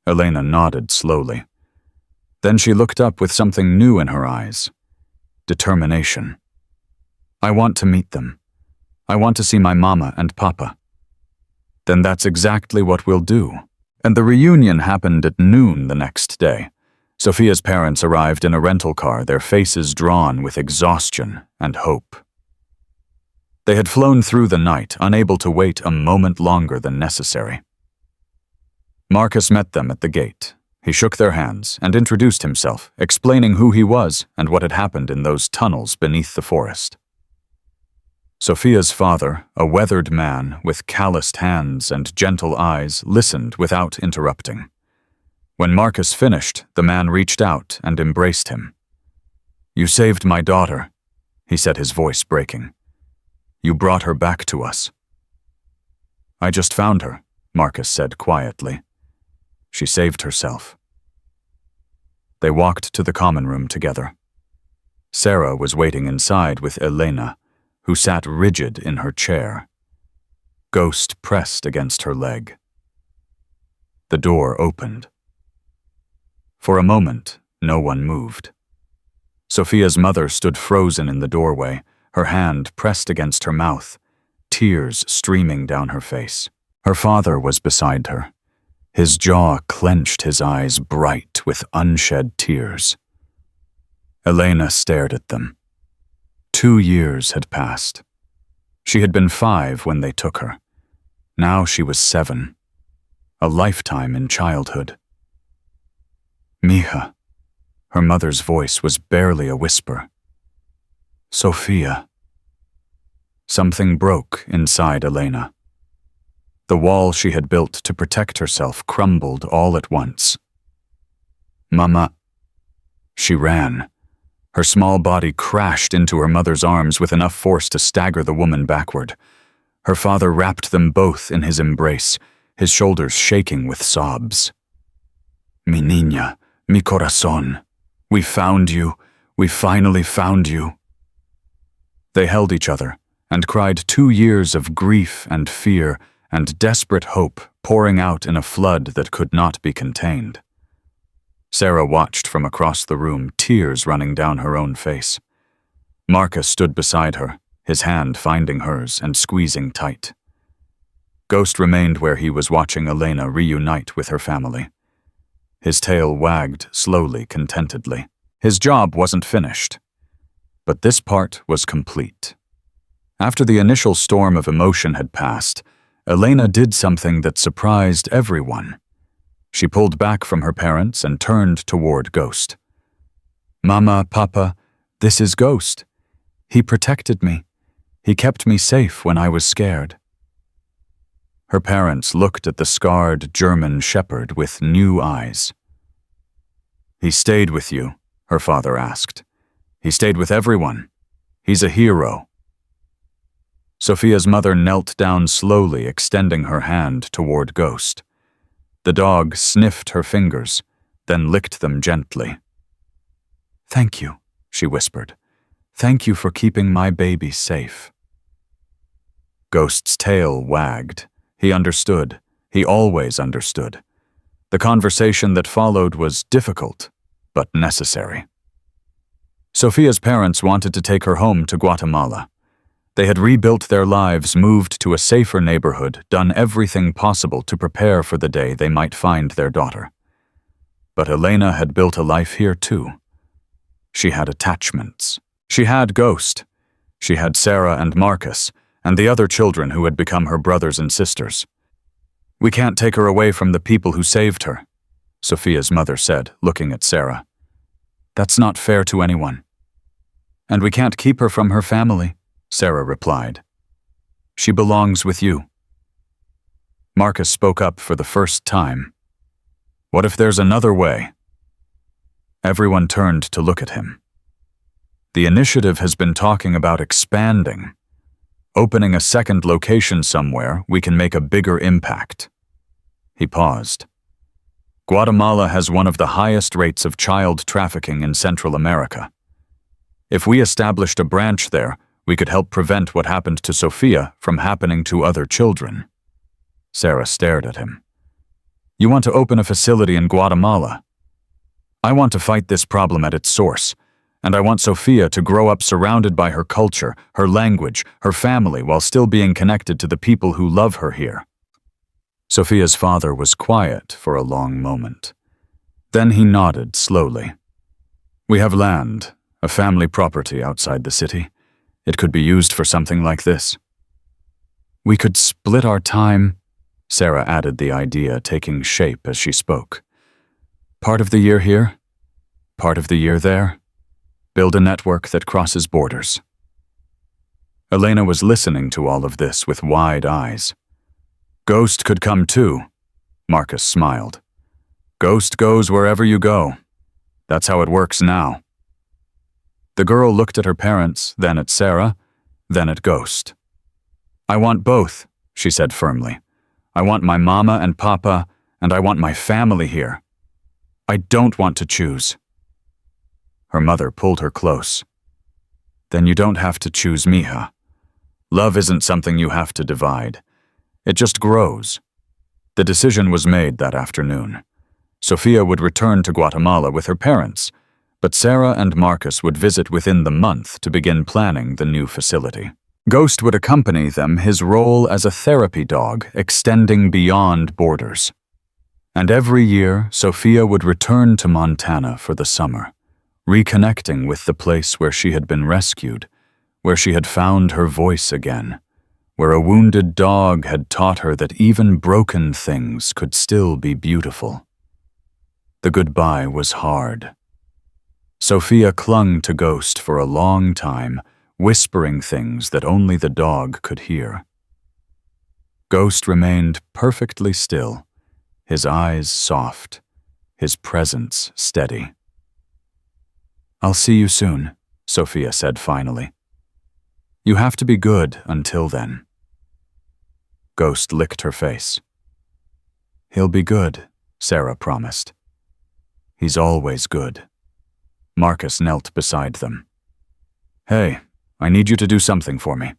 Elena nodded slowly. Then she looked up with something new in her eyes. Determination. "I want to meet them. I want to see my mama and papa." "Then that's exactly what we'll do." And the reunion happened at noon the next day. Sophia's parents arrived in a rental car, their faces drawn with exhaustion and hope. They had flown through the night, unable to wait a moment longer than necessary. Marcus met them at the gate. He shook their hands and introduced himself, explaining who he was and what had happened in those tunnels beneath the forest. Sophia's father, a weathered man with calloused hands and gentle eyes, listened without interrupting. When Marcus finished, the man reached out and embraced him. "You saved my daughter," he said, his voice breaking. "You brought her back to us." "I just found her," Marcus said quietly. "She saved herself." They walked to the common room together. Sarah was waiting inside with Elena, who sat rigid in her chair. Ghost pressed against her leg. The door opened. For a moment, no one moved. Sophia's mother stood frozen in the doorway, her hand pressed against her mouth, tears streaming down her face. Her father was beside her. His jaw clenched, his eyes bright with unshed tears. Elena stared at them. 2 years had passed. She had been 5 when they took her. Now she was 7. A lifetime in childhood. "Mija." Her mother's voice was barely a whisper. "Sophia." Something broke inside Elena. The wall she had built to protect herself crumbled all at once. "Mama." She ran. Her small body crashed into her mother's arms with enough force to stagger the woman backward. Her father wrapped them both in his embrace, his shoulders shaking with sobs. "Mi niña, mi corazón. We found you. We finally found you." They held each other and cried 2 years of grief and fear and desperate hope pouring out in a flood that could not be contained. Sarah watched from across the room, tears running down her own face. Marcus stood beside her, his hand finding hers and squeezing tight. Ghost remained where he was, watching Elena reunite with her family. His tail wagged slowly, contentedly. His job wasn't finished. But this part was complete. After the initial storm of emotion had passed, Elena did something that surprised everyone. She pulled back from her parents and turned toward Ghost. "Mama, Papa, this is Ghost. He protected me. He kept me safe when I was scared." Her parents looked at the scarred German shepherd with new eyes. "He stayed with you?" her father asked. "He stayed with everyone. He's a hero." Sophia's mother knelt down slowly, extending her hand toward Ghost. The dog sniffed her fingers, then licked them gently. "Thank you," she whispered. "Thank you for keeping my baby safe." Ghost's tail wagged. He understood. He always understood. The conversation that followed was difficult, but necessary. Sophia's parents wanted to take her home to Guatemala. They had rebuilt their lives, moved to a safer neighborhood, done everything possible to prepare for the day they might find their daughter. But Elena had built a life here too. She had attachments. She had Ghost. She had Sarah and Marcus, and the other children who had become her brothers and sisters. "We can't take her away from the people who saved her," Sophia's mother said, looking at Sarah. "That's not fair to anyone." "And we can't keep her from her family," Sarah replied. "She belongs with you." Marcus spoke up for the first time. "What if there's another way?" Everyone turned to look at him. "The initiative has been talking about expanding. Opening a second location somewhere, we can make a bigger impact." He paused. "Guatemala has one of the highest rates of child trafficking in Central America. If we established a branch there, we could help prevent what happened to Sophia from happening to other children." Sarah stared at him. "You want to open a facility in Guatemala? I want to fight this problem at its source, and I want Sophia to grow up surrounded by her culture, her language, her family, while still being connected to the people who love her here." Sophia's father was quiet for a long moment. Then he nodded slowly. "We have land, a family property outside the city. It could be used for something like this." "We could split our time," Sarah added the idea, taking shape as she spoke. "Part of the year here, part of the year there. Build a network that crosses borders." Elena was listening to all of this with wide eyes. "Ghost could come too," Marcus smiled. "Ghost goes wherever you go. That's how it works now." The girl looked at her parents, then at Sarah, then at Ghost. "I want both," she said firmly. "I want my mama and papa, and I want my family here. I don't want to choose." Her mother pulled her close. "Then you don't have to choose, mija. Love isn't something you have to divide. It just grows." The decision was made that afternoon. Sophia would return to Guatemala with her parents, but Sarah and Marcus would visit within the month to begin planning the new facility. Ghost would accompany them, his role as a therapy dog extending beyond borders. And every year, Sophia would return to Montana for the summer, reconnecting with the place where she had been rescued, where she had found her voice again, where a wounded dog had taught her that even broken things could still be beautiful. The goodbye was hard. Sophia clung to Ghost for a long time, whispering things that only the dog could hear. Ghost remained perfectly still, his eyes soft, his presence steady. "I'll see you soon," Sophia said finally. "You have to be good until then." Ghost licked her face. "He'll be good," Sarah promised. "He's always good." Marcus knelt beside them. "Hey, I need you to do something for me."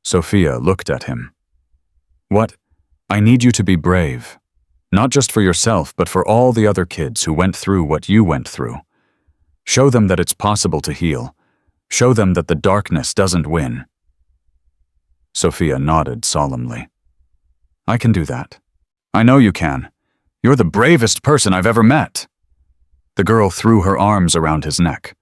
Sophia looked at him. "What? I need you to be brave. Not just for yourself, but for all the other kids who went through what you went through. Show them that it's possible to heal. Show them that the darkness doesn't win." Sophia nodded solemnly. "I can do that. I know you can. You're the bravest person I've ever met." The girl threw her arms around his neck.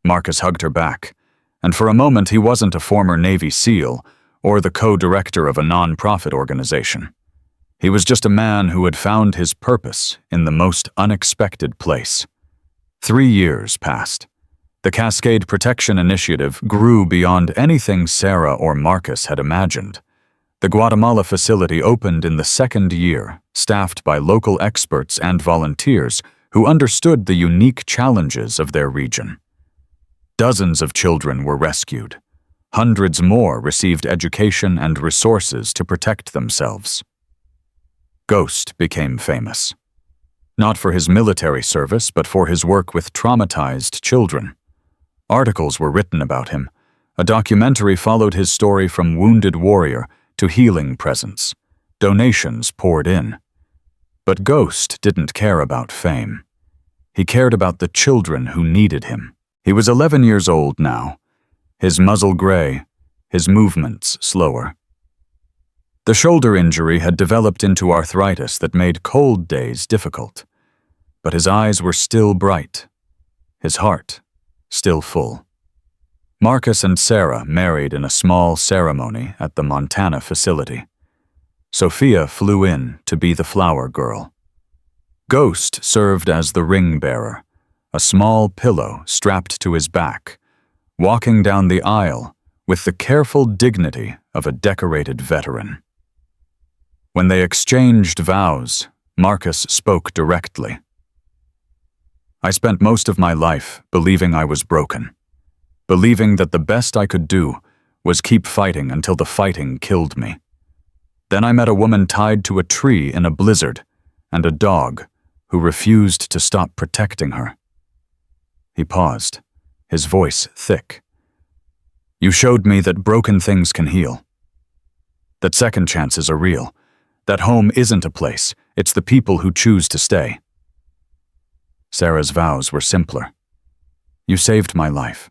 Marcus hugged her back, and for a moment he wasn't a former Navy SEAL or the co-director of a non-profit organization. He was just a man who had found his purpose in the most unexpected place. 3 years passed. The Cascade Protection Initiative grew beyond anything Sarah or Marcus had imagined. The Guatemala facility opened in the second year, staffed by local experts and volunteers who understood the unique challenges of their region. Dozens of children were rescued. Hundreds more received education and resources to protect themselves. Ghost became famous, not for his military service, but for his work with traumatized children. Articles were written about him. A documentary followed his story from wounded warrior to healing presence. Donations poured in. But Ghost didn't care about fame. He cared about the children who needed him. He was 11 years old now, his muzzle gray, his movements slower. The shoulder injury had developed into arthritis that made cold days difficult, but his eyes were still bright, his heart still full. Marcus and Sarah married in a small ceremony at the Montana facility. Sophia flew in to be the flower girl. Ghost served as the ring bearer, a small pillow strapped to his back, walking down the aisle with the careful dignity of a decorated veteran. When they exchanged vows, Marcus spoke directly. I spent most of my life believing I was broken, believing that the best I could do was keep fighting until the fighting killed me. Then I met a woman tied to a tree in a blizzard and a dog who refused to stop protecting her. He paused, his voice thick. You showed me that broken things can heal, that second chances are real, that home isn't a place, it's the people who choose to stay. Sarah's vows were simpler. You saved my life.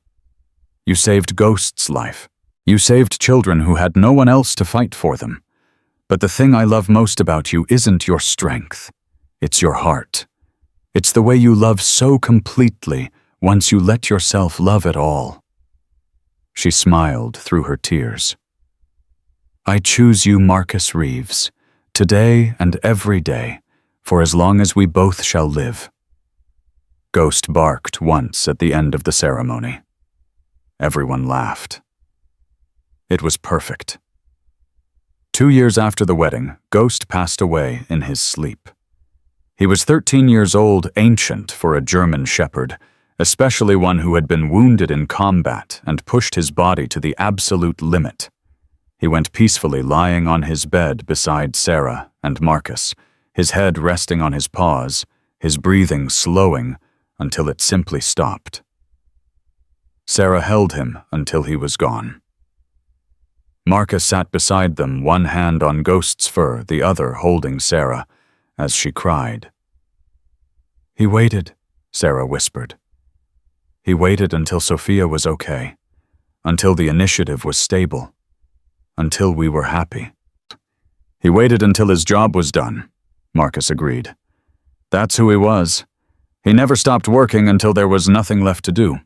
You saved Ghost's life. You saved children who had no one else to fight for them. But the thing I love most about you isn't your strength. It's your heart. It's the way you love so completely once you let yourself love it all. She smiled through her tears. I choose you, Marcus Reeves, today and every day, for as long as we both shall live. Ghost barked once at the end of the ceremony. Everyone laughed. It was perfect. 2 years after the wedding, Ghost passed away in his sleep. He was 13 years old, ancient for a German shepherd, especially one who had been wounded in combat and pushed his body to the absolute limit. He went peacefully lying on his bed beside Sarah and Marcus, his head resting on his paws, his breathing slowing until it simply stopped. Sarah held him until he was gone. Marcus sat beside them, one hand on Ghost's fur, the other holding Sarah, as she cried. He waited, Sarah whispered. He waited until Sophia was okay, until the initiative was stable, until we were happy. He waited until his job was done, Marcus agreed. That's who he was. He never stopped working until there was nothing left to do.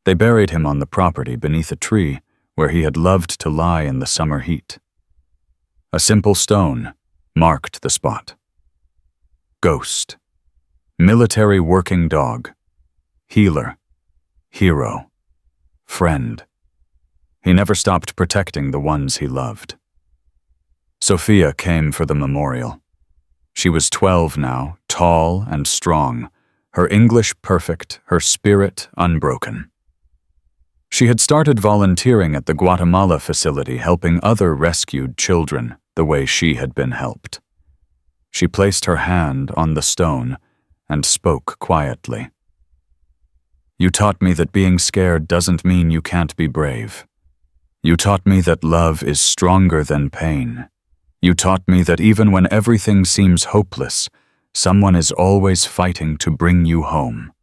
They buried him on the property beneath a tree where he had loved to lie in the summer heat. A simple stone marked the spot. Ghost. Military working dog. Healer. Hero. Friend. He never stopped protecting the ones he loved. Sophia came for the memorial. She was 12 now, tall and strong, her English perfect, her spirit unbroken. She had started volunteering at the Guatemala facility, helping other rescued children the way she had been helped. She placed her hand on the stone and spoke quietly. You taught me that being scared doesn't mean you can't be brave. You taught me that love is stronger than pain. You taught me that even when everything seems hopeless, someone is always fighting to bring you home.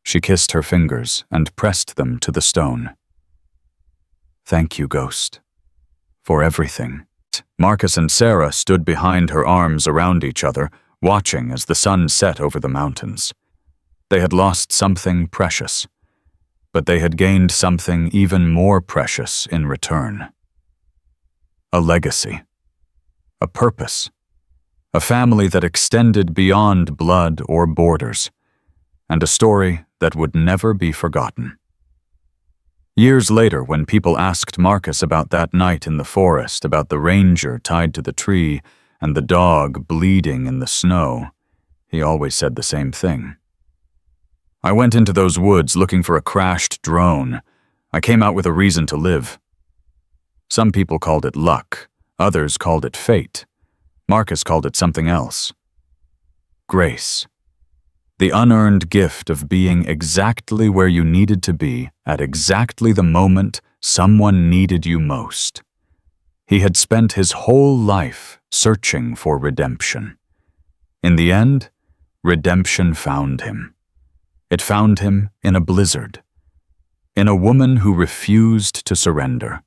She kissed her fingers and pressed them to the stone. Thank you, Ghost, for everything. Marcus and Sarah stood behind her, arms around each other, watching as the sun set over the mountains. They had lost something precious, but they had gained something even more precious in return. A legacy. A purpose, a family that extended beyond blood or borders, and a story that would never be forgotten. Years later, when people asked Marcus about that night in the forest, about the ranger tied to the tree and the dog bleeding in the snow, he always said the same thing. I went into those woods looking for a crashed drone. I came out with a reason to live. Some people called it luck. Others called it fate. Marcus called it something else. Grace. The unearned gift of being exactly where you needed to be at exactly the moment someone needed you most. He had spent his whole life searching for redemption. In the end, redemption found him. It found him in a blizzard, in a woman who refused to surrender,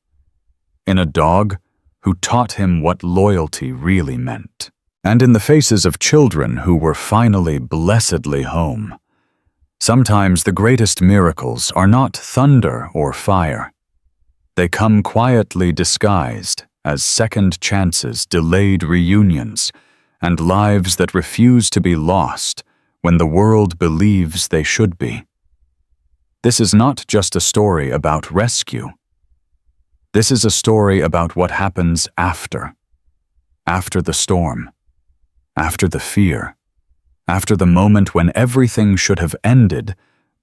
in a dog who taught him what loyalty really meant, and in the faces of children who were finally blessedly home. Sometimes the greatest miracles are not thunder or fire. They come quietly disguised as second chances, delayed reunions, and lives that refuse to be lost when the world believes they should be. This is not just a story about rescue. This is a story about what happens after the storm, after the fear, after the moment when everything should have ended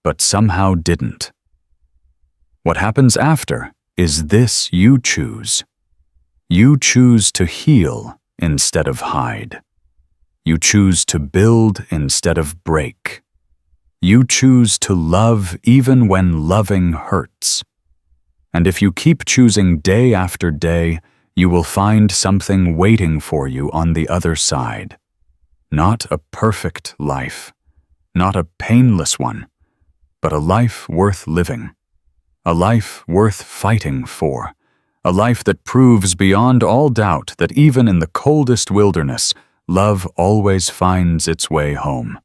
but somehow didn't. What happens after is this: you choose. You choose to heal instead of hide. You choose to build instead of break. You choose to love even when loving hurts. And if you keep choosing day after day, you will find something waiting for you on the other side. Not a perfect life, not a painless one, but a life worth living, a life worth fighting for, a life that proves beyond all doubt that even in the coldest wilderness, love always finds its way home.